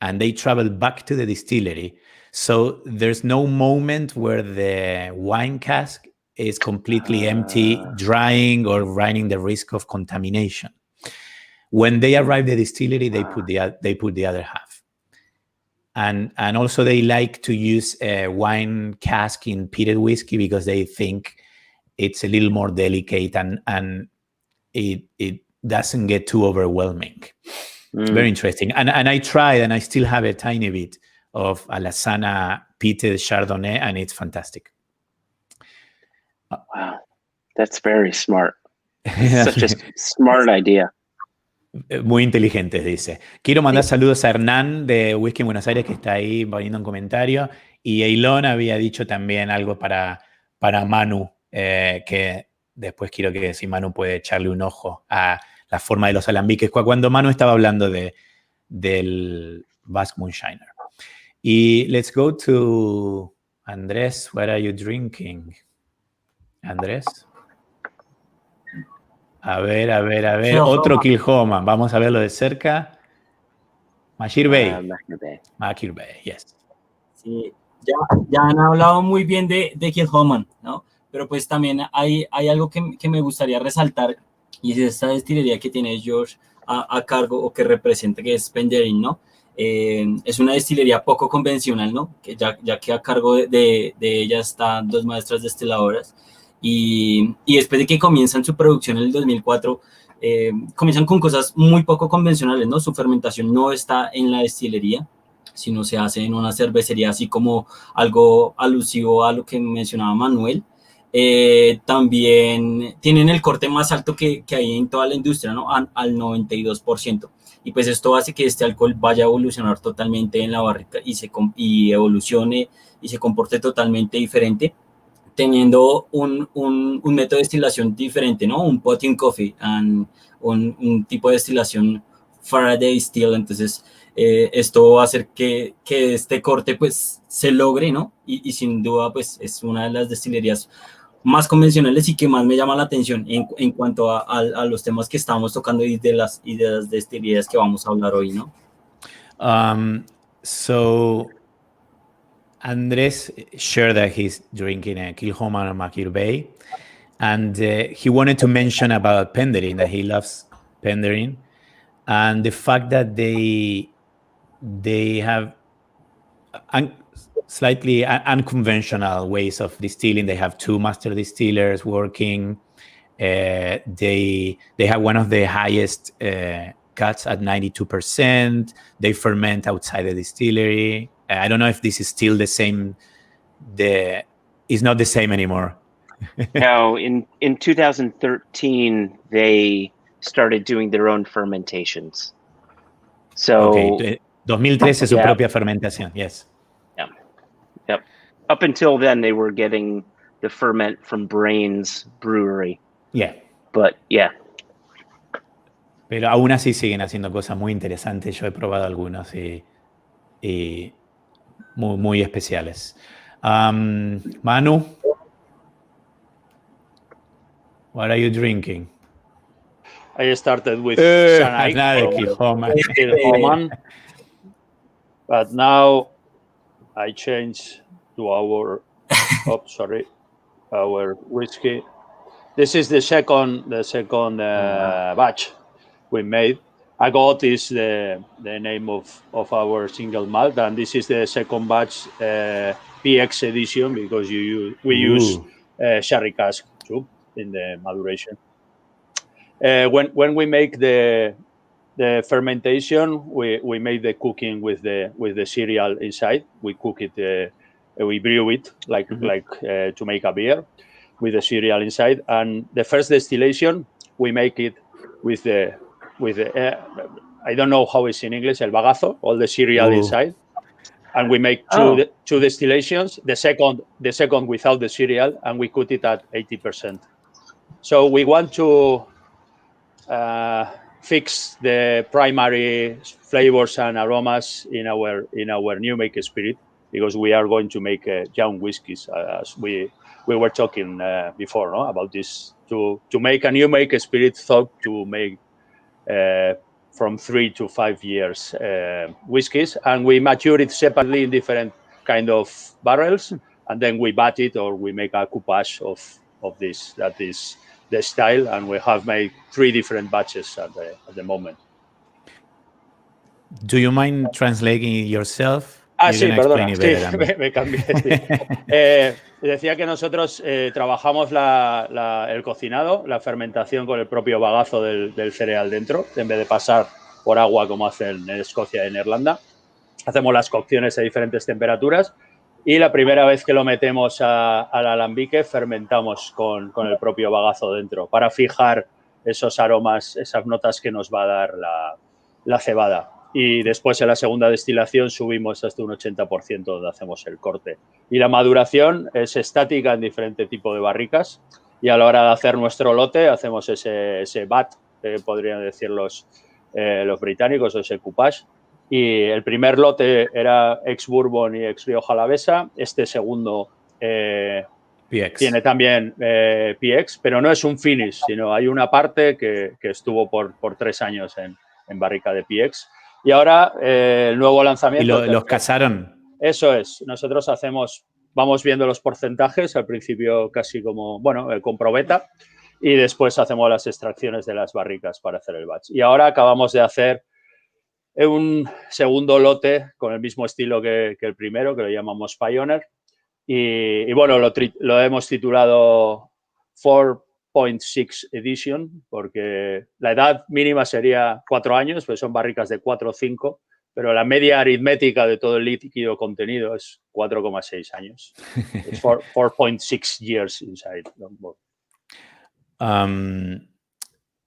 and they travel back to the distillery. So there's no moment where the wine cask is completely empty, drying or running the risk of contamination. When they arrive the distillery, they put the other half. And also they like to use a wine cask in peated whiskey because they think it's a little more delicate and it doesn't get too overwhelming. It's very interesting. And I tried, and I still have a tiny bit of Alasana peated Chardonnay, and it's fantastic. Wow, that's very smart. Such a smart idea. Muy inteligentes, dice. Quiero mandar saludos a Hernán de Whisky en Buenos Aires, que está ahí poniendo un comentario. Y Eilón había dicho también algo para Manu, que después quiero que si Manu puede echarle un ojo a la forma de los alambiques, cuando Manu estaba hablando del Basque Moonshiner. Y let's go to Andrés. What are you drinking? Andrés. A ver. Otro Kilhoman. Vamos a verlo de cerca. Makir Bey. Makir Bey, yes. Sí, ya han hablado muy bien de Kilhoman, ¿no? Pero pues también hay algo que me gustaría resaltar, y es esta destilería que tiene George a cargo, o que representa, que es Penderyn, ¿no? Es una destilería poco convencional, ¿no? Que ya que a cargo de ella están 2 maestras destiladoras. Y después de que comienzan su producción en el 2004, comienzan con cosas muy poco convencionales, ¿no? Su fermentación no está en la destilería, sino se hace en una cervecería, así como algo alusivo a lo que mencionaba Manuel. También tienen el corte más alto que hay en toda la industria, ¿no? Al 92%. Y pues esto hace que este alcohol vaya a evolucionar totalmente en la barrica y evolucione y se comporte totalmente diferente, teniendo un método de destilación diferente, ¿no? Un potting coffee, un tipo de destilación Faraday Steel. Entonces, esto va a hacer que este corte, pues, se logre, ¿no? Y sin duda, pues, es una de las destilerías más convencionales y que más me llama la atención en cuanto a los temas que estamos tocando y de las destilerías que vamos a hablar hoy, ¿no? So Andrés shared that he's drinking a Kilhoman and Makir Bey, and he wanted to mention about Penderyn, that he loves Penderyn, and the fact that they have slightly unconventional ways of distilling. They have 2 master distillers working. They have one of the highest cuts at 92%. They ferment outside the distillery. I don't know if this is still the same. It's not the same anymore. No, in 2013, they started doing their own fermentations. So, okay, 2013 su propia fermentación, yes. Yep. Up until then, they were getting the ferment from Brains Brewery. Yeah. But, yeah. Pero aún así siguen haciendo cosas muy interesantes. Yo he probado algunos y muy, muy especiales. Manu, what are you drinking? I started with Kilhoman, but now I changed to our whiskey. This is the second batch we made. Agot is the name of our single malt, and this is the second batch, PX edition, because we use sherry cask too in the maduration. When we make the fermentation, we make the cooking with the cereal inside. We cook it, we brew it like to make a beer with the cereal inside. And the first distillation, we make it with the I don't know how it's in English, el bagazo, all the cereal inside. And we make two distillations. The second without the cereal, and we cook it at 80%. So we want to fix the primary flavors and aromas in our new make spirit, because we are going to make young whiskies, as we were talking before, no? About this, to make a new make spirit, thought to make from 3 to 5 years whiskies, and we mature it separately in different kind of barrels, and then we bat it, or we make a coupage of this. That is the style, and we have made 3 different batches at the moment. Do you mind translating it yourself? Sí, perdona, sí, me cambié. Sí. Decía que nosotros trabajamos el cocinado, la fermentación con el propio bagazo del cereal dentro, en vez de pasar por agua como hacen en Escocia y en Irlanda. Hacemos las cocciones a diferentes temperaturas y la primera vez que lo metemos al alambique fermentamos con el propio bagazo dentro para fijar esos aromas, esas notas que nos va a dar la cebada. Y después en la segunda destilación subimos hasta un 80% donde hacemos el corte. Y la maduración es estática en diferente tipo de barricas y a la hora de hacer nuestro lote hacemos ese bat, podrían decir los británicos, o ese coupage. Y el primer lote era ex Bourbon y ex Rioja Alavesa. Este segundo PX. Tiene también PX, pero no es un finish, sino hay una parte que estuvo por 3 años en barrica de PX. Y ahora el nuevo lanzamiento... ¿Y los casaron? Eso es. Nosotros vamos viendo los porcentajes, al principio casi como, con probeta, y después hacemos las extracciones de las barricas para hacer el batch. Y ahora acabamos de hacer un segundo lote con el mismo estilo que el primero, que lo llamamos Pioneer. Y bueno, lo hemos titulado 4.6 Edition, porque la edad mínima sería 4 años, pues son barricas de 4 o 5, pero la media aritmética de todo el líquido contenido es 4,6 años. Es 4.6 years inside.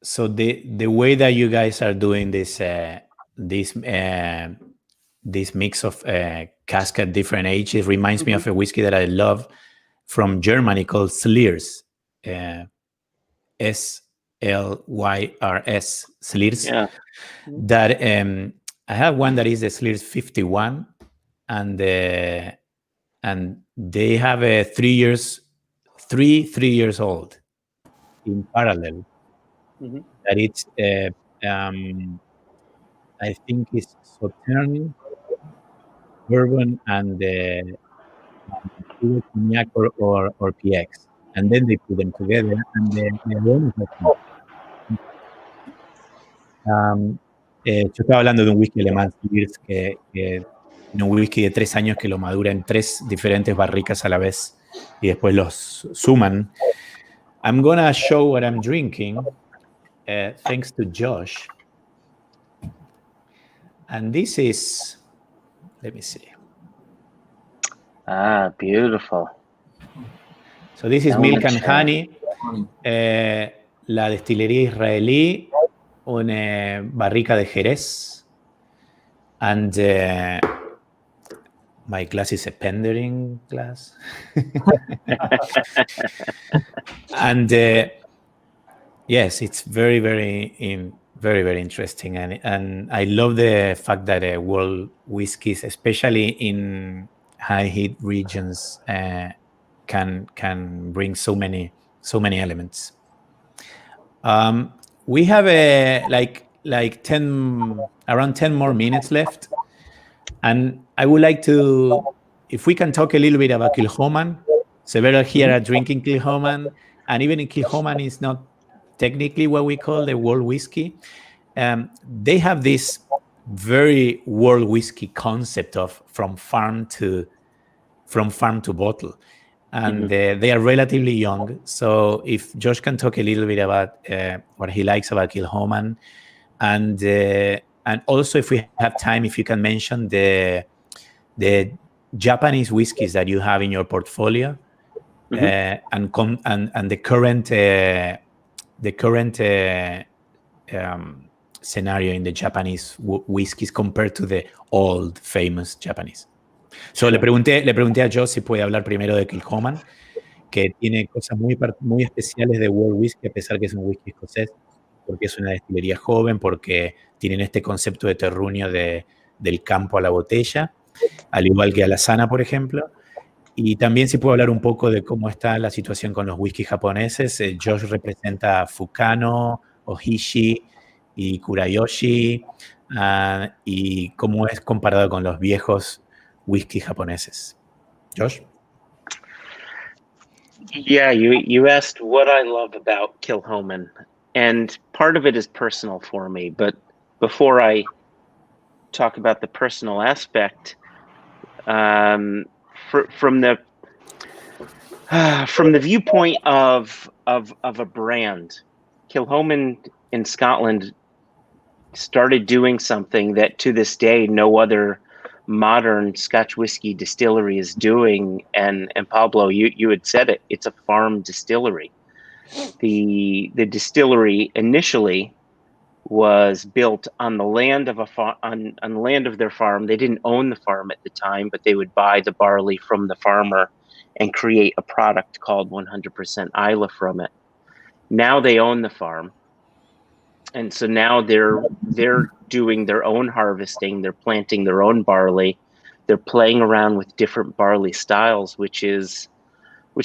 So the way that you guys are doing this mix of cask at different ages reminds me of a whiskey that I love from Germany called Sleers. SLYRS, Sleers. Yeah. That I have one that is the Sleers 51, and they have a 3 years old in parallel. That it's I think it's Sauterne, Bourbon, and Cognac or PX, and then they put them together, and the aroma yo estaba hablando de un whisky alemán, que un whisky de 3 años que lo madura en 3 diferentes barricas a la vez y después los suman. I'm gonna show what I'm drinking, thanks to Josh. And this is, let me see. Ah, beautiful. So this is Milk and Honey, la destilería israelí, una barrica de Jerez, and my glass is a Pendering glass. And yes, it's very, very interesting, and I love the fact that world whiskeys, especially in high heat regions, can bring so many elements. We have around 10 more minutes left, and I would like to, if we can talk a little bit about Kilchoman. Several here are drinking Kilchoman, and even in Kilchoman is not technically what we call the world whiskey. They have this very world whiskey concept of from farm to bottle, and they are relatively young. So if Josh can talk a little bit about what he likes about Kilchoman, and also if we have time, if you can mention the Japanese whiskeys that you have in your portfolio, and the current scenario in the Japanese whiskeys compared to the old famous Japanese. So le pregunté a Josh si puede hablar primero de Kilchoman, que tiene cosas muy especiales de world whisky, a pesar que es un whisky escocés, porque es una destilería joven, porque tienen este concepto de terruño del campo a la botella, al igual que a la sana, por ejemplo. Y también si puedo hablar un poco de cómo está la situación con los whiskies japoneses. Josh representa Fukano, Ohishi y Kurayoshi, y cómo es comparado con los viejos whiskies japoneses. Josh? Yeah, you asked what I love about Kilchoman, and part of it is personal for me. But before I talk about the personal aspect, from the viewpoint of a brand, Kilchoman in Scotland started doing something that to this day no other modern Scotch whiskey distillery is doing. And Pablo, you had said it, it's a farm distillery. The distillery initially was built on the land of on the land of their farm. They didn't own the farm at the time, but they would buy the barley from the farmer and create a product called 100% Isla from it. Now they own the farm. And so now they're doing their own harvesting, they're planting their own barley, they're playing around with different barley styles, which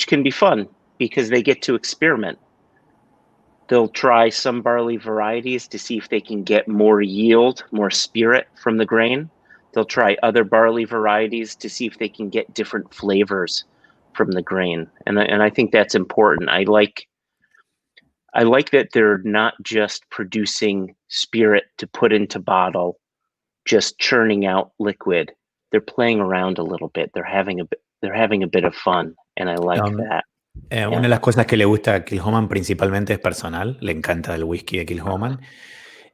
can be fun because they get to experiment. They'll try some barley varieties to see if they can get more yield, more spirit from the grain. They'll try other barley varieties to see if they can get different flavors from the grain. And I think that's important. I like that they're not just producing spirit to put into bottle, just churning out liquid. They're playing around a little bit. They're having a bit of fun, and I like that. Una de las cosas que le gusta a Kilchoman principalmente es personal. Le encanta el whisky de Kilchoman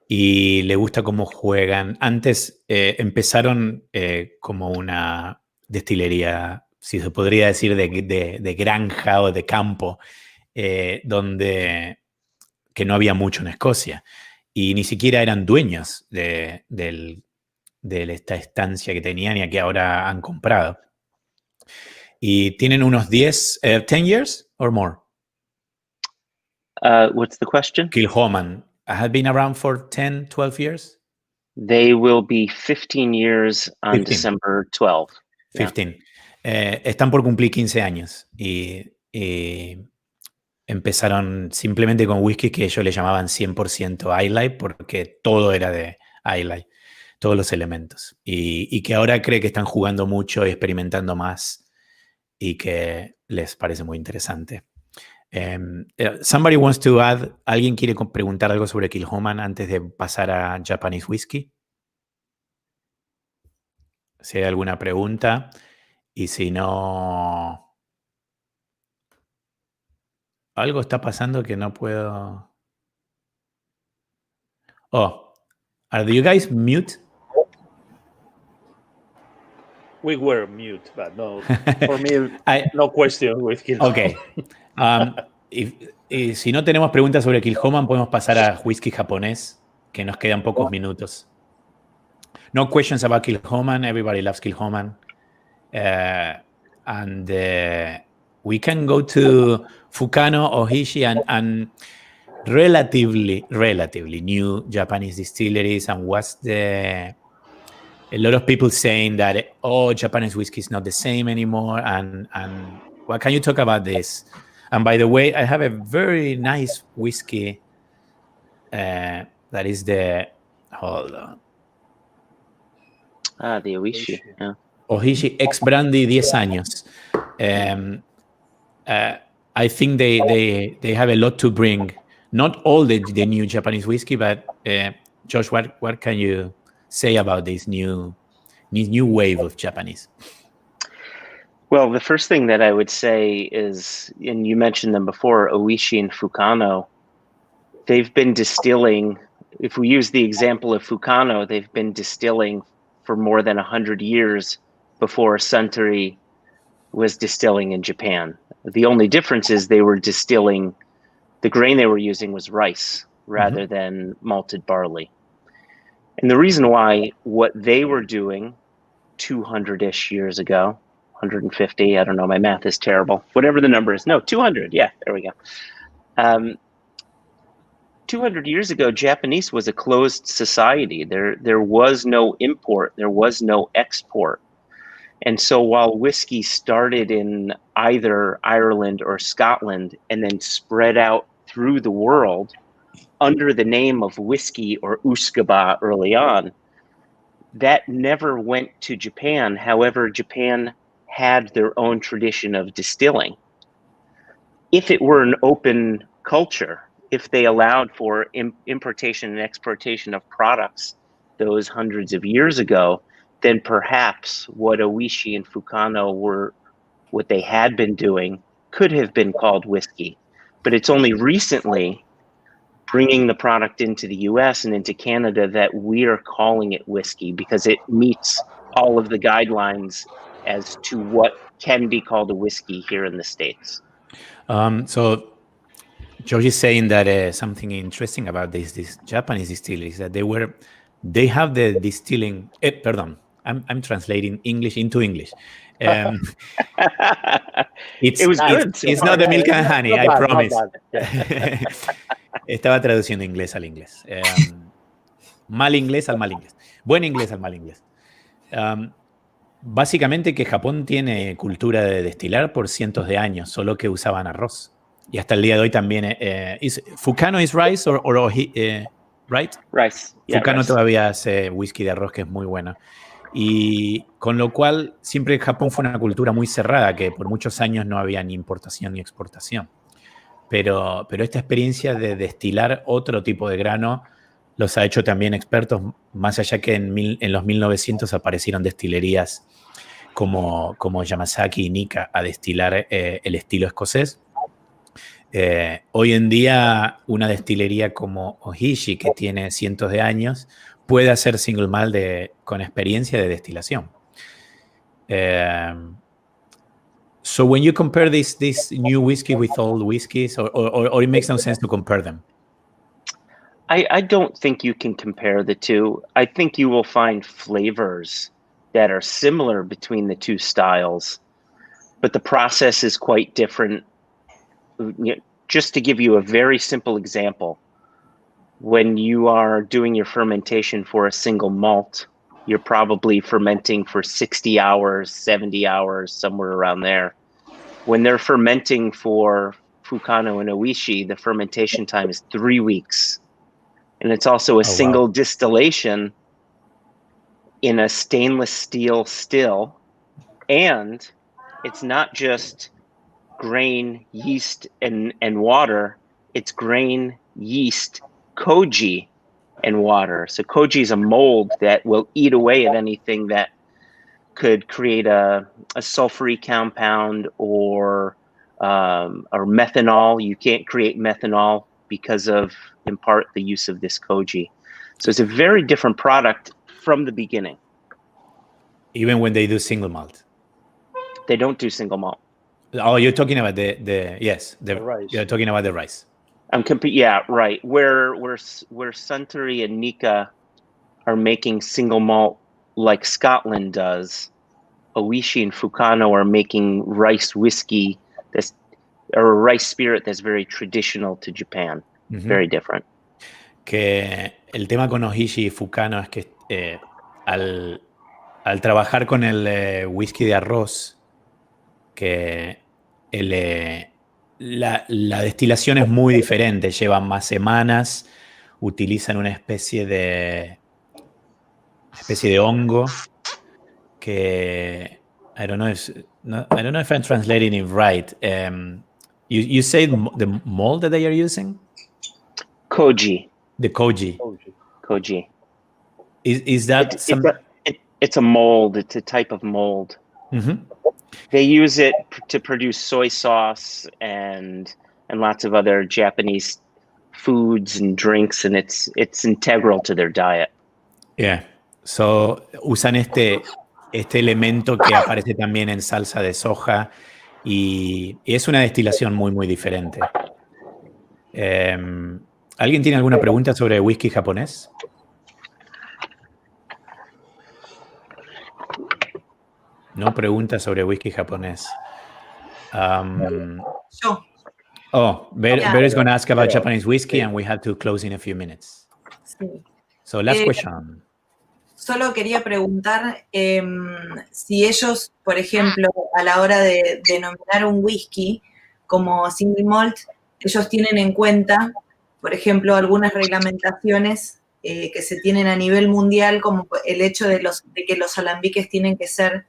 y le gusta cómo juegan. Antes empezaron como una destilería, si se podría decir, de granja o de campo, donde que no había mucho en Escocia y ni siquiera eran dueños de esta estancia que tenían y que ahora han comprado. Y tienen unos 10 years or more. What's the question? Kilchoman has been around for 10, 12 years? They will be 15 years on 15. December 12. 15. Están por cumplir 15 años y empezaron simplemente con whisky que ellos le llamaban 100% Islay porque todo era de Islay, todos los elementos. Y que ahora cree que están jugando mucho y experimentando más y que les parece muy interesante. Somebody wants to add, ¿alguien quiere preguntar algo sobre Kilchoman antes de pasar a Japanese Whiskey? Si hay alguna pregunta y si no... Algo está pasando que no puedo... Oh, are you guys mute? We were mute, but no, for me, no question with Kilchoman. Okay. Y si no tenemos preguntas sobre Kilchoman, podemos pasar a whisky japonés, que nos quedan pocos minutos. No questions about Kilchoman. Everybody loves Kilchoman. And we can go to Fukano, Ohishi, and relatively new Japanese distilleries. And a lot of people saying that, Japanese whiskey is not the same anymore. And what can you talk about this? And by the way, I have a very nice whiskey that is hold on. The Ohishi. Yeah. Ohishi ex brandy 10 años. I think they have a lot to bring. Not all the new Japanese whiskey, but Josh, what can you say about this new wave of Japanese? Well, the first thing that I would say is, and you mentioned them before, Ohishi and Fukano, they've been distilling, if we use the example of Fukano, they've been distilling for more than 100 years before Suntory was distilling in Japan. The only difference is they were distilling, the grain they were using was rice rather than malted barley. And the reason why what they were doing 200-ish years ago, 150, I don't know, my math is terrible. Whatever the number is. No, 200. Yeah, there we go. 200 years ago, Japanese was a closed society. There was no import. There was no export. And so while whiskey started in either Ireland or Scotland and then spread out through the world under the name of whiskey or uskaba early on, that never went to Japan. However, Japan had their own tradition of distilling. if it were an open culture, if they allowed for importation and exportation of products those hundreds of years ago, then perhaps what Oishi and Fukano were, what they had been doing, could have been called whiskey. But it's only recently, bringing the product into the US and into Canada, that we are calling it whiskey because it meets all of the guidelines as to what can be called a whiskey here in the States. So George is saying that something interesting about this Japanese distilleries, that they have the distilling. Pardon, I'm translating English into English. It's not the milk and honey, I promise. Estaba traduciendo inglés al inglés. Mal inglés al mal inglés. Buen inglés al mal inglés. Básicamente que Japón tiene cultura de destilar por cientos de años, solo que usaban arroz. Y hasta el día de hoy también. ¿Fukano is rice or right? Rice. Yeah, Fukano rice. todavía hace whisky de arroz que es muy bueno. Y con lo cual siempre Japón fue una cultura muy cerrada, que por muchos años no había ni importación ni exportación. Pero esta experiencia de destilar otro tipo de grano los ha hecho también expertos, más allá que en los 1900 aparecieron destilerías como Yamazaki y Nika a destilar el estilo escocés. Hoy en día una destilería como Ohishi, que tiene cientos de años, puede hacer single malt con experiencia de destilación. So when you compare this new whiskey with old whiskeys, or it makes no sense to compare them? I don't think you can compare the two. I think you will find flavors that are similar between the two styles, but the process is quite different. Just to give you a very simple example, when you are doing your fermentation for a single malt, you're probably fermenting for 60 hours, 70 hours, somewhere around there. When they're fermenting for Fukano and Oishi, the fermentation time is 3 weeks. And it's also a single distillation in a stainless steel still. And it's not just grain, yeast, and water. It's grain, yeast, koji, and water. So koji is a mold that will eat away at anything that could create a sulfury compound or methanol. You can't create methanol because of, in part, the use of this koji. So it's a very different product from the beginning. Even when they do single malt? They don't do single malt. Oh, you're talking about the rice. You're talking about the rice. Yeah, right. Where Suntory and Nika are making single malt like Scotland does, Oishi and Fukano are making rice whiskey or rice spirit that's very traditional to Japan. Mm-hmm. Very different. Que el tema con Oishi y Fukano es que al trabajar con el whisky de arroz, que la destilación es muy diferente, llevan más semanas, utilizan una especie de hongo que I don't know if I'm translating it right. You say the mold that they are using? Koji. The koji. Koji. Is that it's a mold. It's a type of mold. Mm-hmm. They use it to produce soy sauce and lots of other Japanese foods and drinks, and it's integral to their diet. Yeah. So usan este elemento que aparece también en salsa de soja y es una destilación muy, muy diferente. ¿Alguien tiene alguna pregunta sobre whisky japonés? No preguntas sobre whisky japonés. Yo. Oh, Vero is going to ask about Japanese whiskey, and we have to close in a few minutes. Sí. So, last question. Solo quería preguntar si ellos, por ejemplo, a la hora de denominar un whisky como single malt, ellos tienen en cuenta, por ejemplo, algunas reglamentaciones que se tienen a nivel mundial, como el hecho de que los alambiques tienen que ser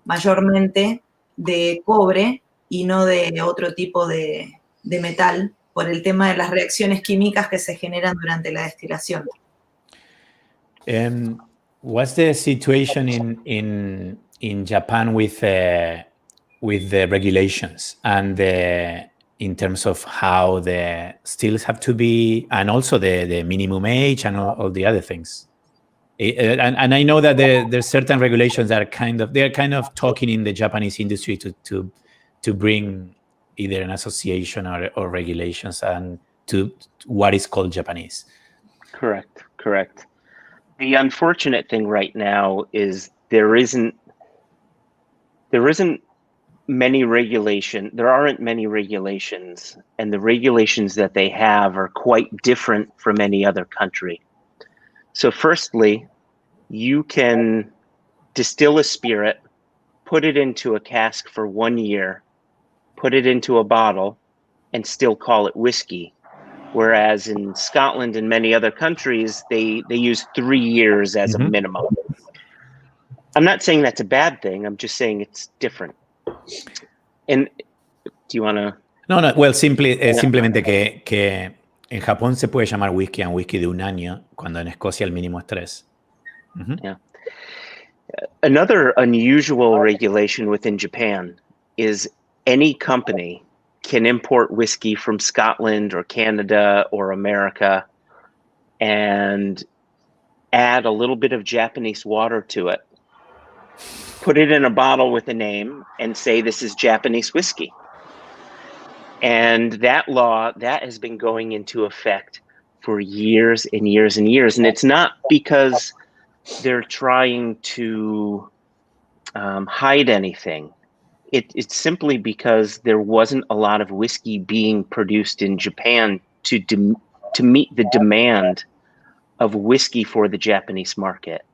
mayormente de cobre y no de otro tipo de de metal por el tema de las reacciones químicas que se generan durante la destilación. What's the situation in Japan with the regulations and in terms of how the stills have to be, and also the minimum age and all the other things? And I know that there's certain regulations that are they're kind of talking in the Japanese industry to bring either an association or regulations and to what is called Japanese. Correct. The unfortunate thing right now is there aren't many regulations, and the regulations that they have are quite different from any other country. So firstly, you can distill a spirit, put it into a cask for 1 year, put it into a bottle, and still call it whiskey. Whereas in Scotland and many other countries, they use 3 years as a minimum. I'm not saying that's a bad thing. I'm just saying it's different. And do you want to? No. Well, simplemente que en Japón se puede llamar whisky a un whisky de 1 año, cuando en Escocia el mínimo es 3. Yeah. Another unusual regulation within Japan is any company can import whiskey from Scotland or Canada or America and add a little bit of Japanese water to it, put it in a bottle with a name, and say this is Japanese whiskey. And that law, that has been going into effect for years and years and years. And it's not because they're trying to hide anything. It's simply because there wasn't a lot of whiskey being produced in Japan to meet the demand of whiskey for the Japanese market.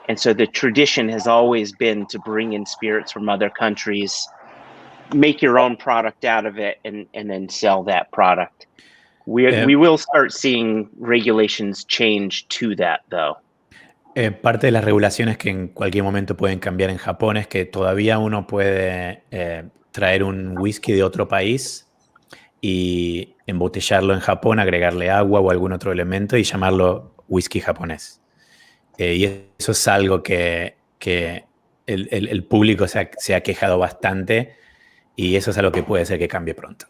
And so the tradition has always been to bring in spirits from other countries, make your own product out of it, and then sell that product. We will start seeing regulations change to that, though. Parte de las regulaciones que en cualquier momento pueden cambiar en Japón es que todavía uno puede traer un whisky de otro país y embotellarlo en Japón, agregarle agua o algún otro elemento y llamarlo whisky japonés. Y eso es algo que el público se ha quejado bastante, y eso es algo que puede ser que cambie pronto.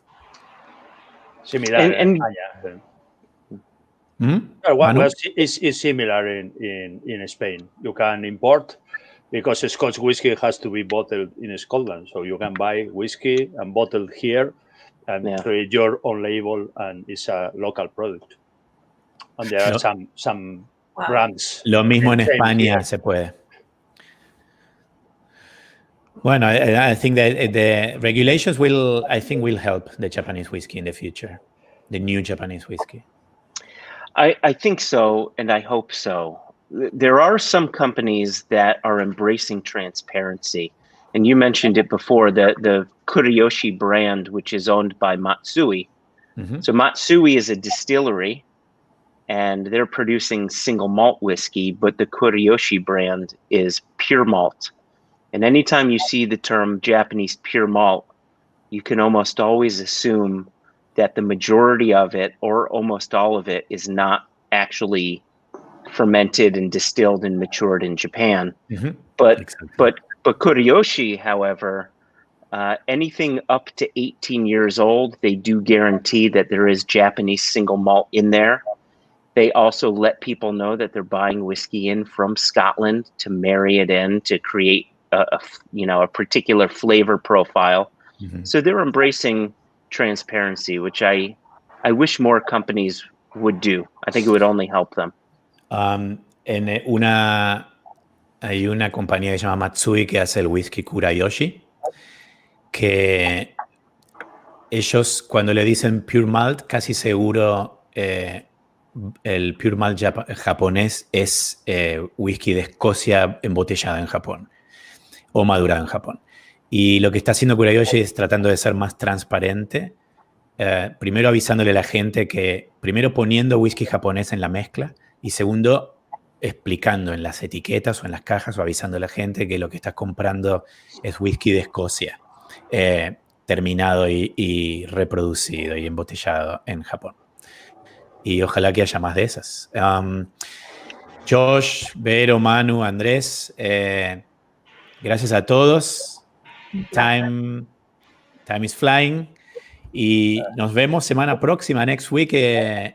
Similar en España. Well, it's similar in Spain. You can import, because Scotch whiskey has to be bottled in Scotland. So you can buy whiskey and bottle here and create your own label, and it's a local product. And there are some brands. Lo mismo en España se puede. Bueno, I think that the regulations will help the Japanese whiskey in the future, the new Japanese whiskey. I think so, and I hope so. There are some companies that are embracing transparency. And you mentioned it before, the Kuriyoshi brand, which is owned by Matsui. Mm-hmm. So Matsui is a distillery, and they're producing single malt whiskey, but the Kuriyoshi brand is pure malt. And anytime you see the term Japanese pure malt, you can almost always assume that the majority of it, or almost all of it, is not actually fermented and distilled and matured in Japan. Mm-hmm. But Kuriyoshi, however, anything up to 18 years old, they do guarantee that there is Japanese single malt in there. They also let people know that they're buying whiskey in from Scotland to marry it in to create a particular flavor profile. Mm-hmm. So they're embracing transparency, which I wish more companies would do. I think it would only help them. Hay una compañía que se llama Matsui que hace el whisky Kurayoshi, que ellos, cuando le dicen pure malt, casi seguro el pure malt japonés es whisky de Escocia embotellado en Japón o madurado en Japón. Y lo que está haciendo Kurayoshi es tratando de ser más transparente, primero avisándole a la gente que, primero poniendo whisky japonés en la mezcla, y segundo explicando en las etiquetas o en las cajas o avisando a la gente que lo que estás comprando es whisky de Escocia. terminado y reproducido y embotellado en Japón. Y ojalá que haya más de esas. Josh, Vero, Manu, Andrés, gracias a todos. Time is flying. Y nos vemos semana próxima, next week,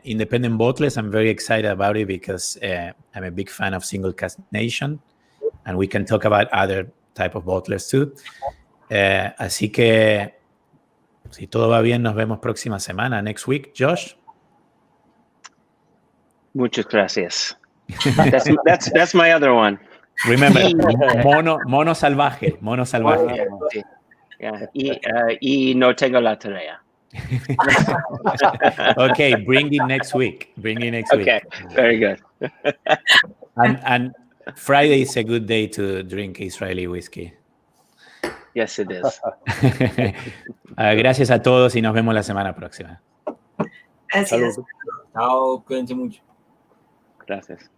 Independent Bottlers. I'm very excited about it because I'm a big fan of Single Cask Nation, and we can talk about other type of bottlers too. Así que, si todo va bien, nos vemos próxima semana, next week. Josh? Muchas gracias. That's my other one. Remember, mono salvaje. Sí. Yeah. Y no tengo la tarea. Okay, bring it next week. Okay, very good. And Friday is a good day to drink Israeli whiskey. Yes, it is. Gracias a todos y nos vemos la semana próxima. Gracias. Chao, cuídense mucho. Gracias.